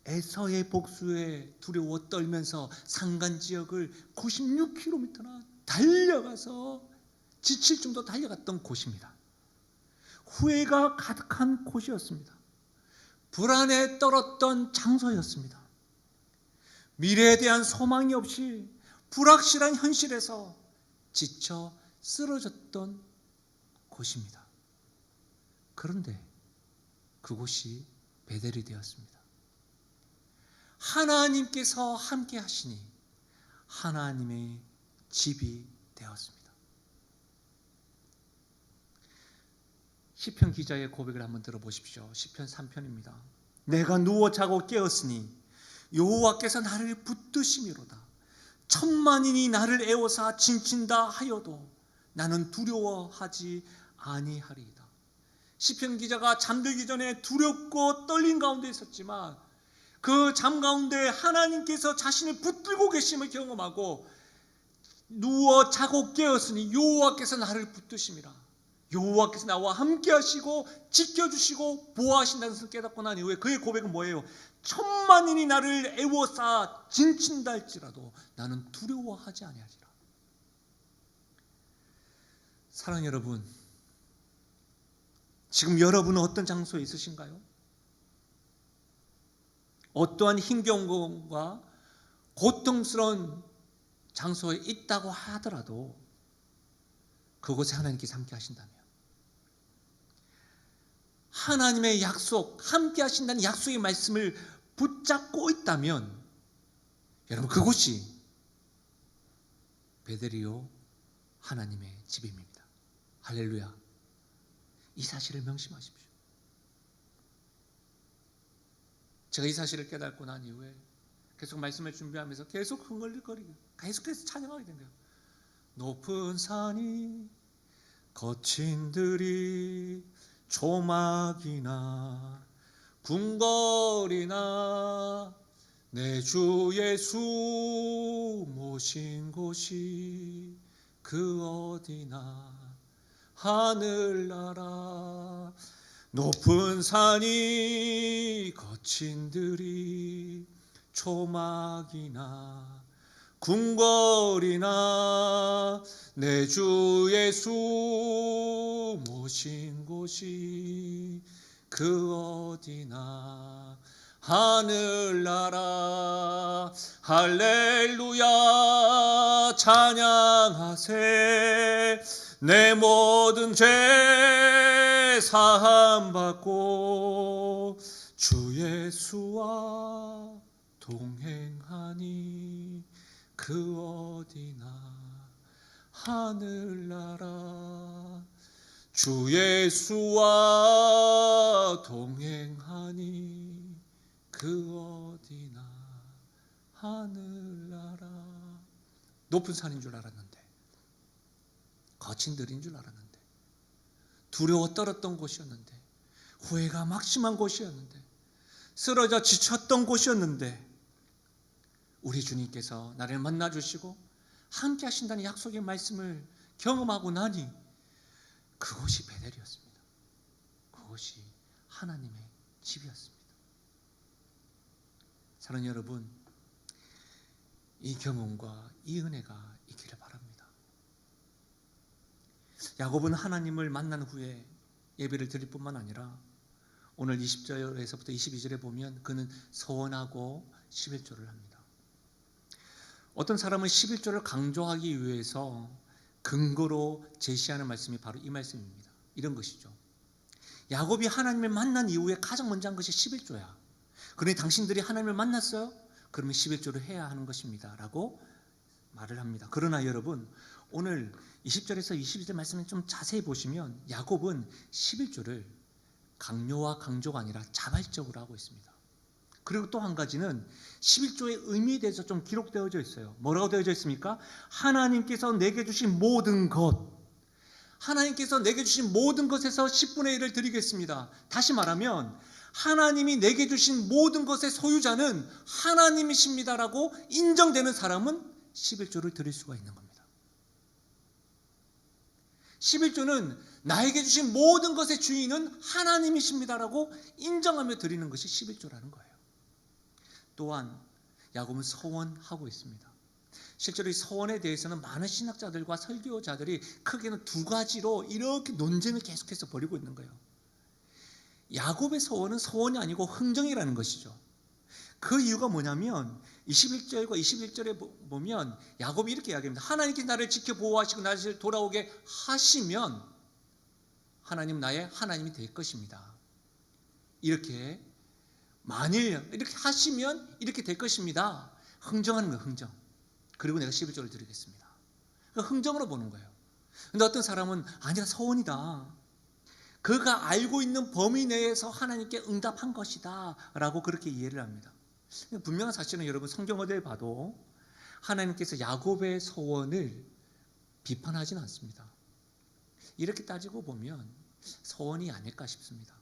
에서의 복수에 두려워 떨면서 산간 지역을 96km나 달려가서 지칠 정도 달려갔던 곳입니다. 후회가 가득한 곳이었습니다. 불안에 떨었던 장소였습니다. 미래에 대한 소망이 없이 불확실한 현실에서 지쳐 쓰러졌던 곳입니다. 그런데 그곳이 베델이 되었습니다. 하나님께서 함께 하시니 하나님의 집이 되었습니다. 시편 기자의 고백을 한번 들어보십시오. 시편 3편입니다. 내가 누워 자고 깨었으니 여호와께서 나를 붙드심이로다. 천만인이 나를 애워사 진친다 하여도 나는 두려워하지 아니하리이다. 시편 기자가 잠들기 전에 두렵고 떨린 가운데 있었지만 그 잠 가운데 하나님께서 자신을 붙들고 계심을 경험하고 누워 자고 깨었으니 여호와께서 나를 붙드심이라. 여호와께서 나와 함께 하시고 지켜주시고 보호하신다는 것을 깨닫고 난 이후에 그의 고백은 뭐예요? 천만인이 나를 애워싸 진친다 할지라도 나는 두려워하지 아니하리라. 사랑하는 여러분, 지금 여러분은 어떤 장소에 있으신가요? 어떠한 힘겨움과 고통스러운 장소에 있다고 하더라도 그곳에 하나님께서 함께 하신다면, 하나님의 약속, 함께 하신다는 약속의 말씀을 붙잡고 있다면 여러분, 그곳이 베델이요 하나님의 집입니다. 할렐루야. 이 사실을 명심하십시오. 제가 이 사실을 깨닫고 난 이후에 계속 말씀을 준비하면서 계속 흥얼거리고 계속해서 찬양하게 된 거예요. 높은 산이 거친 들이 조막이나 궁궐이나 내 주 예수 모신 곳이 그 어디나 하늘나라. 높은 산이 거친 들이 초막이나 궁궐이나 내 주 예수 모신 곳이 그 어디나 하늘나라. 할렐루야 찬양하세. 내 모든 죄 사함 받고 주 예수와 동행하니 그 어디나 하늘나라. 주 예수와 동행하니 그 어디나 하늘나라. 높은 산인 줄 알았는데, 거친 들인 줄 알았는데, 두려워 떨었던 곳이었는데, 후회가 막심한 곳이었는데, 쓰러져 지쳤던 곳이었는데, 우리 주님께서 나를 만나주시고 함께 하신다는 약속의 말씀을 경험하고 나니 그곳이 베델이었습니다. 그곳이 하나님의 집이었습니다. 사랑하는 여러분, 이 경험과 이 은혜가 있기를 바랍니다. 야곱은 하나님을 만난 후에 예배를 드릴 뿐만 아니라 오늘 20절에서부터 22절에 보면 그는 서원하고 11조를 합니다. 어떤 사람은 11조를 강조하기 위해서 근거로 제시하는 말씀이 바로 이 말씀입니다. 이런 것이죠. 야곱이 하나님을 만난 이후에 가장 먼저 한 것이 11조야. 그러니 당신들이 하나님을 만났어요? 그러면 11조를 해야 하는 것입니다 라고 말을 합니다. 그러나 여러분, 오늘 20절에서 22절 말씀을 좀 자세히 보시면 야곱은 11조를 강요와 강조가 아니라 자발적으로 하고 있습니다. 그리고 또 한 가지는 11조의 의미에 대해서 좀 기록되어져 있어요. 뭐라고 되어져 있습니까? 하나님께서 내게 주신 모든 것, 하나님께서 내게 주신 모든 것에서 10분의 1을 드리겠습니다. 다시 말하면 하나님이 내게 주신 모든 것의 소유자는 하나님이십니다라고 인정되는 사람은 11조를 드릴 수가 있는 겁니다. 11조는 나에게 주신 모든 것의 주인은 하나님이십니다라고 인정하며 드리는 것이 11조라는 거예요. 또한 야곱은 서원하고 있습니다. 실제로 이 서원에 대해서는 많은 신학자들과 설교자들이 크게는 두 가지로 이렇게 논쟁을 계속해서 벌이고 있는 거예요. 야곱의 서원은 서원이 아니고 흥정이라는 것이죠. 그 이유가 뭐냐면 21절과 21절에 보면 야곱이 이렇게 이야기합니다. 하나님께서 나를 지켜 보호하시고 나를 돌아오게 하시면 하나님 나의 하나님이 될 것입니다. 이렇게 만일 이렇게 하시면 이렇게 될 것입니다. 흥정하는 거예요. 흥정. 그리고 내가 11조를 드리겠습니다. 흥정으로 보는 거예요. 근데 어떤 사람은 아니야, 서원이다. 그가 알고 있는 범위 내에서 하나님께 응답한 것이다 라고 그렇게 이해를 합니다. 분명한 사실은 여러분 성경 어디에 봐도 하나님께서 야곱의 소원을 비판하지는 않습니다. 이렇게 따지고 보면 소원이 아닐까 싶습니다.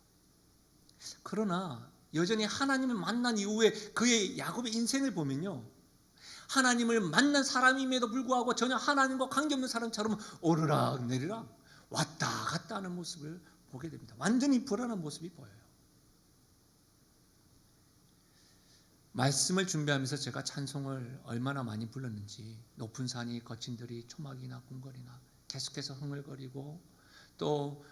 그러나 여전히 하나님을 만난 이후에 그의 야곱의 인생을 보면요, 하나님을 만난 사람임에도 불구하고 전혀 하나님과 관계없는 사람처럼 오르락 내리락 왔다 갔다 하는 모습을 보게 됩니다. 완전히 불안한 모습이 보여요. 말씀을 준비하면서 제가 찬송을 얼마나 많이 불렀는지, 높은 산이 거친 들이 초막이나 궁궐이나 계속해서 흥얼거리고 또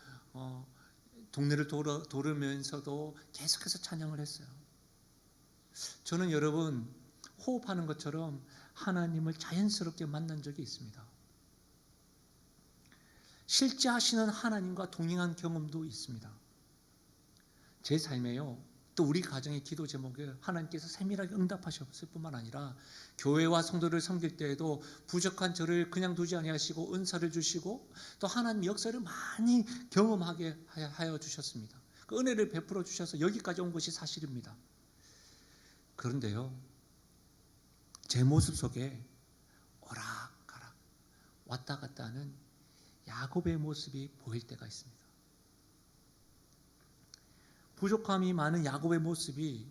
동네를 돌으면서도 계속해서 찬양을 했어요. 저는 여러분 호흡하는 것처럼 하나님을 자연스럽게 만난 적이 있습니다. 실제 하시는 하나님과 동행한 경험도 있습니다. 제 삶에요, 또 우리 가정의 기도 제목에 하나님께서 세밀하게 응답하셨을 뿐만 아니라 교회와 성도를 섬길 때에도 부족한 저를 그냥 두지 아니하시고 은사를 주시고 또 하나님 역사를 많이 경험하게 하여 주셨습니다. 그 은혜를 베풀어 주셔서 여기까지 온 것이 사실입니다. 그런데요, 제 모습 속에 오락가락 왔다 갔다 하는 야곱의 모습이 보일 때가 있습니다. 부족함이 많은 야곱의 모습이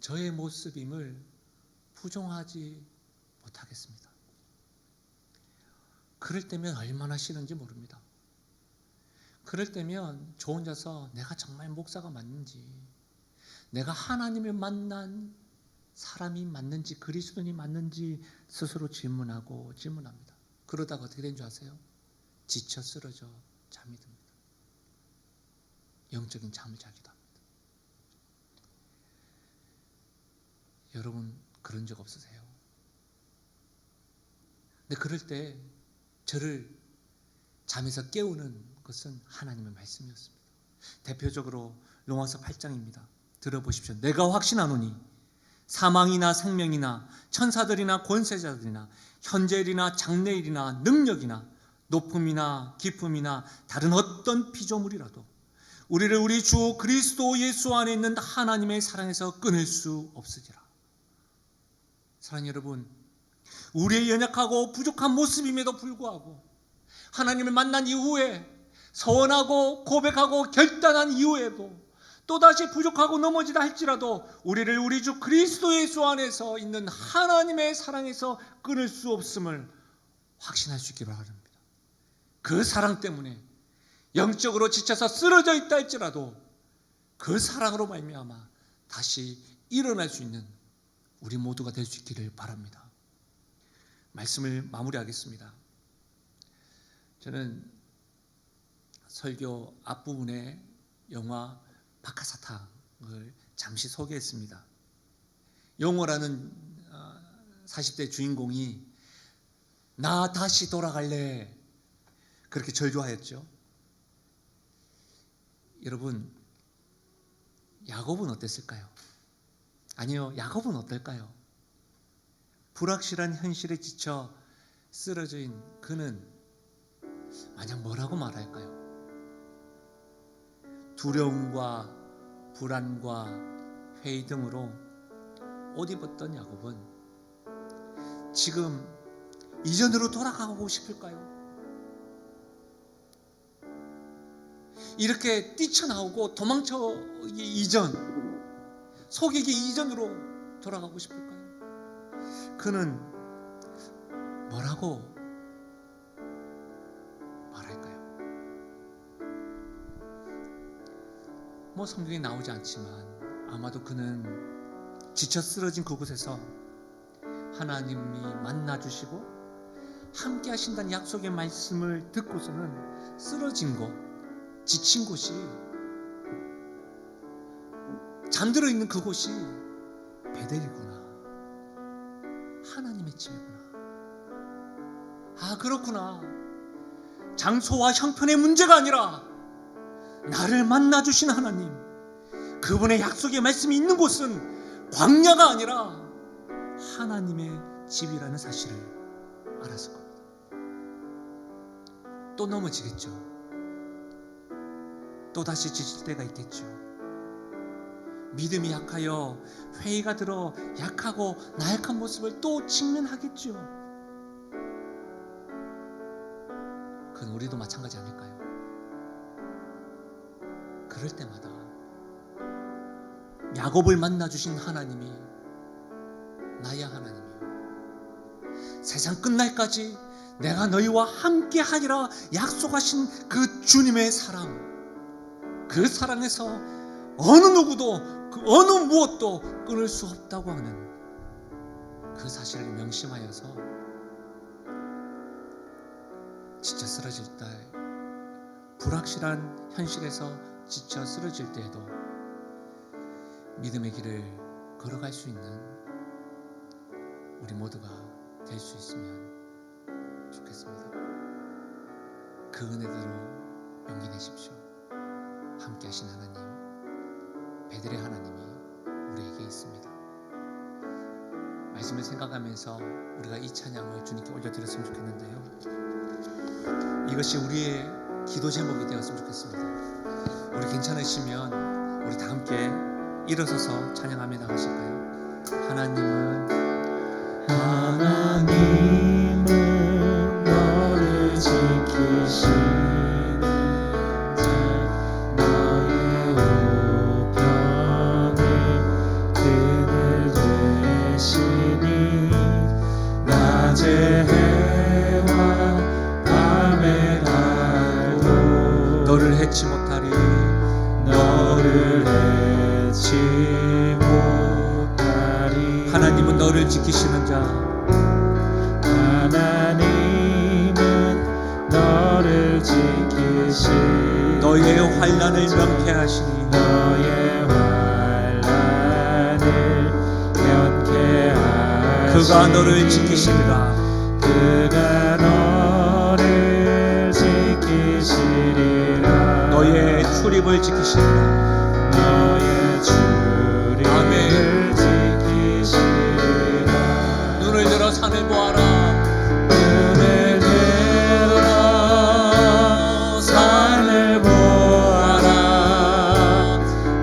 저의 모습임을 부정하지 못하겠습니다. 그럴 때면 얼마나 싫은지 모릅니다. 그럴 때면 저 혼자서 내가 정말 목사가 맞는지, 내가 하나님을 만난 사람이 맞는지, 그리스도인이 맞는지 스스로 질문합니다. 그러다가 어떻게 된 줄 아세요? 지쳐 쓰러져 잠이 듭니다. 영적인 잠을 자기도 합니다. 여러분 그런 적 없으세요? 근데 그럴 때 저를 잠에서 깨우는 것은 하나님의 말씀이었습니다. 대표적으로 로마서 8장입니다. 들어보십시오. 내가 확신하노니 사망이나 생명이나 천사들이나 권세자들이나 현재일이나 장래일이나 능력이나 높음이나 깊음이나 다른 어떤 피조물이라도 우리를 우리 주 그리스도 예수 안에 있는 하나님의 사랑에서 끊을 수 없으리라. 사랑하는 여러분, 우리의 연약하고 부족한 모습임에도 불구하고 하나님을 만난 이후에 서원하고 고백하고 결단한 이후에도 또다시 부족하고 넘어지다 할지라도 우리를 우리 주 그리스도 예수 안에서 있는 하나님의 사랑에서 끊을 수 없음을 확신할 수 있기를 바랍니다. 그 사랑 때문에 영적으로 지쳐서 쓰러져 있다 할지라도 그 사랑으로 말미암아 다시 일어날 수 있는 우리 모두가 될 수 있기를 바랍니다. 말씀을 마무리하겠습니다. 저는 설교 앞부분에 영화 바카사탕을 잠시 소개했습니다. 용호라는 40대 주인공이 나 다시 돌아갈래 그렇게 절규하였죠. 여러분, 야곱은 어땠을까요? 아니요, 야곱은 어떨까요? 불확실한 현실에 지쳐 쓰러져 있는 그는 만약 뭐라고 말할까요? 두려움과 불안과 회의 등으로 옷 입었던 야곱은 지금 이전으로 돌아가고 싶을까요? 이렇게 뛰쳐나오고 도망쳐기 이전, 속이기 이전으로 돌아가고 싶을까요? 그는 뭐라고 말할까요? 뭐 성경에 나오지 않지만 아마도 그는 지쳐 쓰러진 그곳에서 하나님이 만나주시고 함께 하신다는 약속의 말씀을 듣고서는 쓰러진 곳, 지친 곳이, 잠들어 있는 그곳이 베델이구나, 하나님의 집이구나, 아 그렇구나, 장소와 형편의 문제가 아니라 나를 만나주신 하나님, 그분의 약속의 말씀이 있는 곳은 광야가 아니라 하나님의 집이라는 사실을 알았을 겁니다. 또 넘어지겠죠. 또다시 지칠 때가 있겠죠. 믿음이 약하여 회의가 들어 약하고 나약한 모습을 또 직면하겠죠. 그건 우리도 마찬가지 아닐까요? 그럴 때마다 야곱을 만나주신 하나님이 나의 하나님이요, 세상 끝날까지 내가 너희와 함께 하리라 약속하신 그 주님의 사랑, 그 사랑에서 어느 누구도 그 어느 무엇도 끊을 수 없다고 하는 그 사실을 명심하여서 지쳐 쓰러질 때, 불확실한 현실에서 지쳐 쓰러질 때에도 믿음의 길을 걸어갈 수 있는 우리 모두가 될 수 있으면 좋겠습니다. 그 은혜대로 용기 내십시오. 함께 하신 하나님, 베들의 하나님이 우리에게 있습니다. 말씀을 생각하면서 우리가 이 찬양을 주님께 올려드렸으면 좋겠는데요, 이것이 우리의 기도 제목이 되었으면 좋겠습니다. 우리 괜찮으시면 우리 다 함께 일어서서 찬양하며 나가실까요? 하나님은 너를 지키시는 자, 너의 우편에 그늘 되시니 낮에 해와 밤에 달도 너를 해치 못하리, 너를 해치 못하리. 하나님은 너를 지키시는 자, 하나님은 너를 지키시니 너의 환난을 명쾌하시니 너의 환난을 면케하시니 그가 너를 지키시리라. 그가 너를 지키시리라. 너의 출입을 지키시리라. 너의 출입을 아멘. 지키시리라. 눈을 들어 산을 보아라. 눈을 들어 산을 보아라.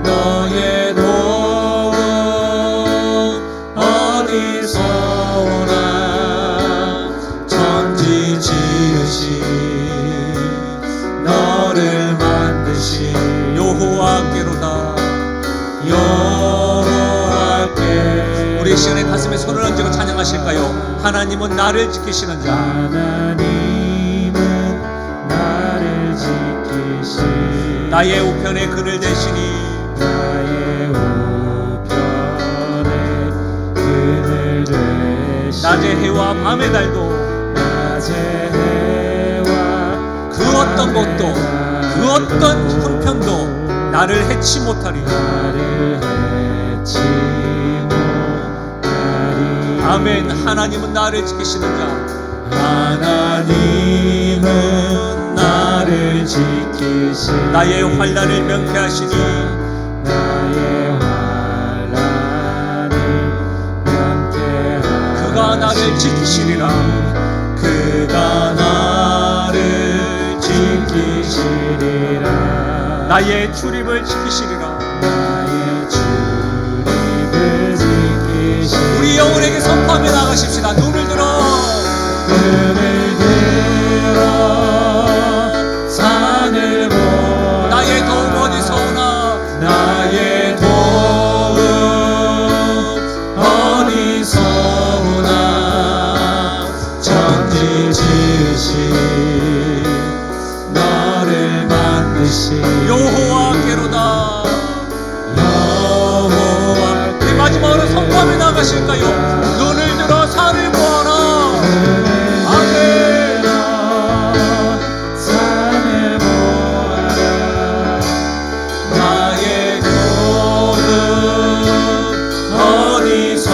너의 도움 어디서 오나. 천지 지으신 너를 만드신 여호와께로다. 여호와께. 우리 이 시간에 가슴에 손을 얹고 찬양하실까요? 하나님은 나를 지키시는 자, 하나님은 나를 지키시니 나의 우편에 그늘 대시니 나의 우편에 그늘 되시니 낮의 해와 밤의 달도 낮의 해와 그 어떤 것도 그 어떤 형편도 나를 해치 못하리. 나를 해치 못하리. 아멘. 하나님은 나를 지키시는 자, 하나님은 나를 지키시니 나의 환난을 명쾌하시니 나의 환난을 명케하시니 그가 나를 지키시리라. 그가 나를 지키시리라. 나의 출입을 지키시리라. 나의 출입을 지키시리라. 우리 영혼에게 선포하며 나가십시다. 눈을 들어 눈을 들어 산을 보아. 나의 도움 어디서 오나. 나의 도움 어디서 오나. 천지 지으신 너를 만드신 여호와께로다. 여호와께. 우리 마지막으로 선포하며 나가실까요? 눈을 들어 산을 보아라. 아멘. 산을 보아라. 나의 도움 어디서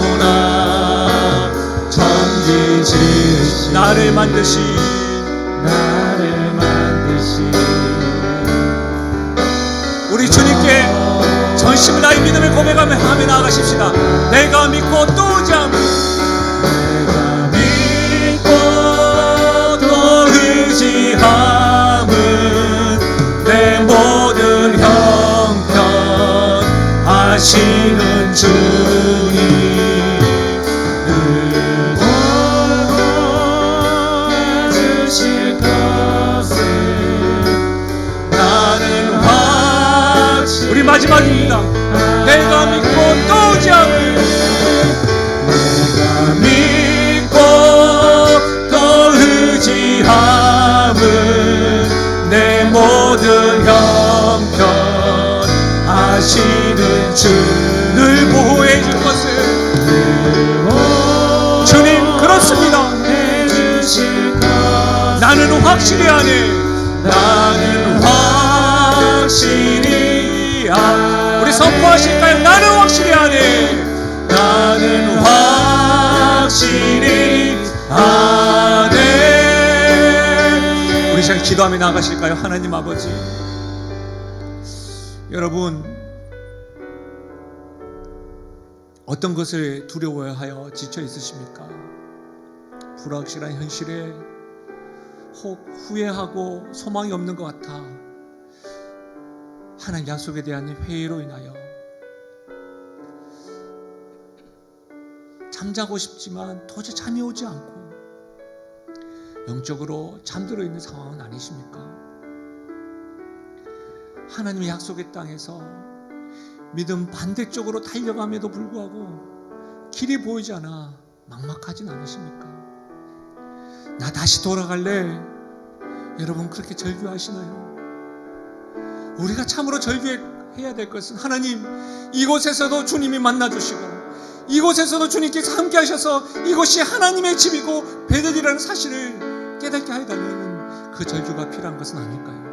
오나. 천지 지으신 나를 만드신 나를 만드신 우리 주님께 전심을 다해 믿음을 고백하며 하며 나아가십시다. 내가 믿고 또 의지함. 내가 믿고 또 의지함은 내 하시는 주님 늘 도와주실 것을 나는 확실히. 우리 마지막입니다. 내가 믿고 또 의지함을, 내가 믿고 또 의지함을, 내 모든 형편 하시는 주 늘 보호해 줄 것을. 주님 그렇습니다. 나는 확실히 아네. 나는 확실히 아네. 우리 선포하실까요? 나는 확실히 아네. 나는 확실히 아네. 우리 시간 기도하며 나가실까요? 하나님 아버지, 여러분 어떤 것을 두려워하여 지쳐 있으십니까? 불확실한 현실에 혹 후회하고 소망이 없는 것 같아 하나님 약속에 대한 회의로 인하여 잠자고 싶지만 도저히 잠이 오지 않고 영적으로 잠들어 있는 상황은 아니십니까? 하나님의 약속의 땅에서 믿음 반대쪽으로 달려감에도 불구하고 길이 보이지 않아 막막하진 않으십니까? 나 다시 돌아갈래. 여러분 그렇게 절규하시나요? 우리가 참으로 절규해야 될 것은, 하나님 이곳에서도 주님이 만나주시고 이곳에서도 주님께서 함께 하셔서 이곳이 하나님의 집이고 베델이라는 사실을 깨닫게 해달라는 그 절규가 필요한 것은 아닐까요?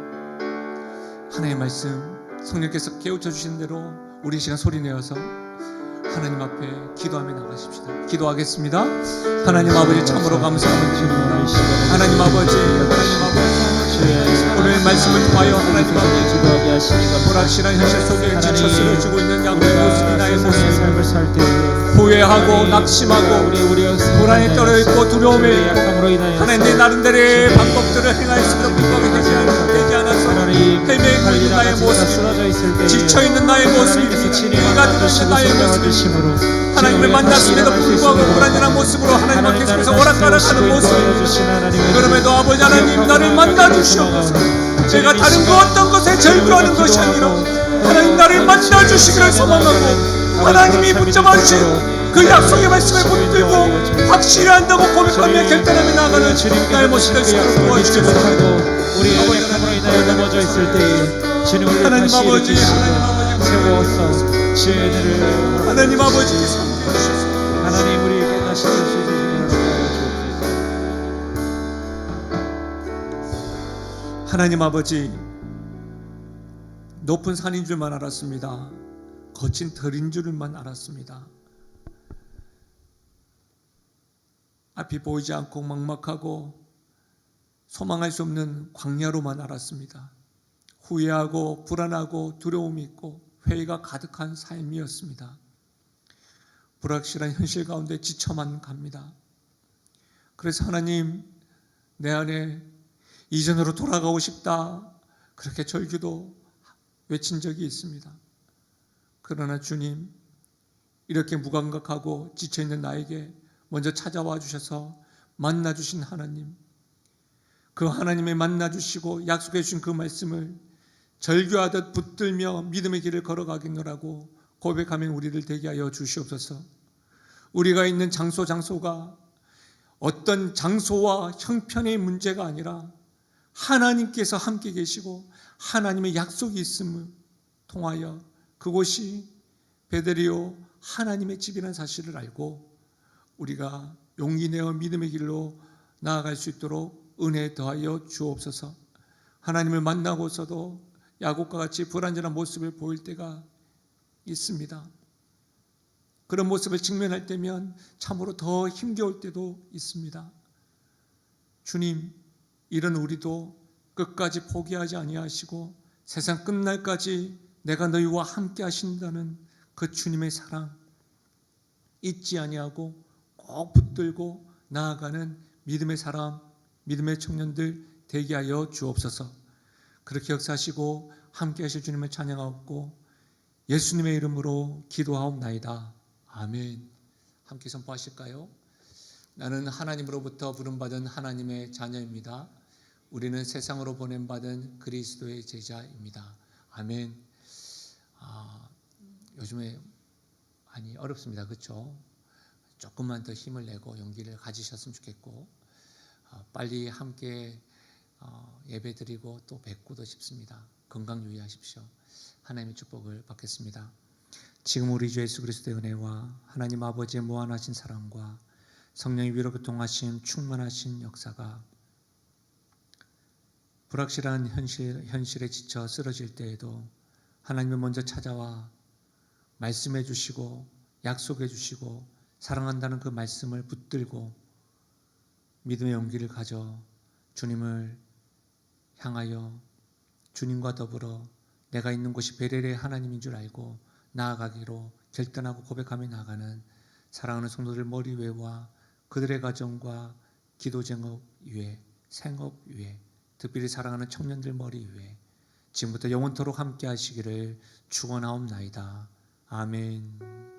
하나님의 말씀 성령께서 깨우쳐 주신 대로 우리 시간 소리내어서 하나님 앞에 기도하며 나가십시다. 기도하겠습니다. 하나님 아버지 참으로 감사합니다. 하나님 아버지, 오늘 말씀을 통하여 하나님 아버지 불확실한 현실 속에 지쳐 쓰러지고 있는 양의 모습이 나의 모습, 후회하고 낙심하고 불안에 떨어있고 두려움에 하나님 내 나름대로의 방법들을 행하였음에도 불구하고 되지 않아서 헤매에 걸린 나의 모습, 지쳐있는 나의 모습, 위가 들어있는 나의 모습, 하나님을 만났음에도 불구하고 불안한 모습으로 하나님 앞에 계속해서 오락가락하는 모습, 그럼에도 아버지 하나님 나를 만나주시옵소서. 제가 다른 그 어떤 것에 절규하는 것이 아니라 하나님 나를 만나주시기를 소망하고 하나님이 붙잡아 주신 그 약속의 말씀을 붙들고 확실히 한다고 고백하며 결단하며 나아가는 나의 모습 될 수 있도록 도와주시옵소서. 우리 약함으로 인하여 넘어져 있을 때에 주님을 하나님 다시 아버지, 일으키시고 세워서 주의 은혜를 하나님 아버지께서 함께 하셔서 하나님 우리에게 다시 주시기를 주옵소서. 하나님 아버지, 높은 산인 줄만 알았습니다. 거친 들인 줄만 알았습니다. 앞이 보이지 않고 막막하고 소망할 수 없는 광야로만 알았습니다. 후회하고 불안하고 두려움이 있고 회의가 가득한 삶이었습니다. 불확실한 현실 가운데 지쳐만 갑니다. 그래서 하나님, 내 안에 이전으로 돌아가고 싶다, 그렇게 절규도 외친 적이 있습니다. 그러나 주님, 이렇게 무감각하고 지쳐있는 나에게 먼저 찾아와 주셔서 만나주신 하나님, 그 하나님의 만나주시고 약속해 주신 그 말씀을 절규하듯 붙들며 믿음의 길을 걸어가겠노라고 고백하면 우리를 되게 하여 주시옵소서. 우리가 있는 장소가 어떤 장소와 형편의 문제가 아니라 하나님께서 함께 계시고 하나님의 약속이 있음을 통하여 그곳이 베델이요 하나님의 집이라는 사실을 알고 우리가 용기 내어 믿음의 길로 나아갈 수 있도록 은혜 더하여 주옵소서. 하나님을 만나고서도 야곱과 같이 불완전한 모습을 보일 때가 있습니다. 그런 모습을 직면할 때면 참으로 더 힘겨울 때도 있습니다. 주님, 이런 우리도 끝까지 포기하지 아니하시고 세상 끝날까지 내가 너희와 함께 하신다는 그 주님의 사랑 잊지 아니하고 꼭 붙들고 나아가는 믿음의 사람, 믿음의 청년들 되게 하여 주옵소서. 그렇게 역사하시고 함께 하실 주님을 찬양하고 예수님의 이름으로 기도하옵나이다. 아멘. 함께 선포하실까요? 나는 하나님으로부터 부름받은 하나님의 자녀입니다. 우리는 세상으로 보냄받은 그리스도의 제자입니다. 아멘. 요즘에 많이 어렵습니다. 그렇죠? 조금만 더 힘을 내고 용기를 가지셨으면 좋겠고 빨리 함께 예배드리고 또 뵙고도 싶습니다. 건강 유의하십시오. 하나님의 축복을 받겠습니다. 지금 우리 주 예수 그리스도의 은혜와 하나님 아버지의 무한하신 사랑과 성령의 위로 교통하심 충만하신 역사가 불확실한 현실에 지쳐 쓰러질 때에도 하나님을 먼저 찾아와 말씀해 주시고 약속해 주시고 사랑한다는 그 말씀을 붙들고 믿음의 용기를 가져 주님을 향하여 주님과 더불어 내가 있는 곳이 베레의 하나님인 줄 알고 나아가기로 결단하고 고백하며 나아가는 사랑하는 성도들 머리 위와 그들의 가정과 기도 제목 위에 생업 위에 특별히 사랑하는 청년들 머리 위에 지금부터 영원토록 함께 하시기를 축원하옵나이다. 아멘.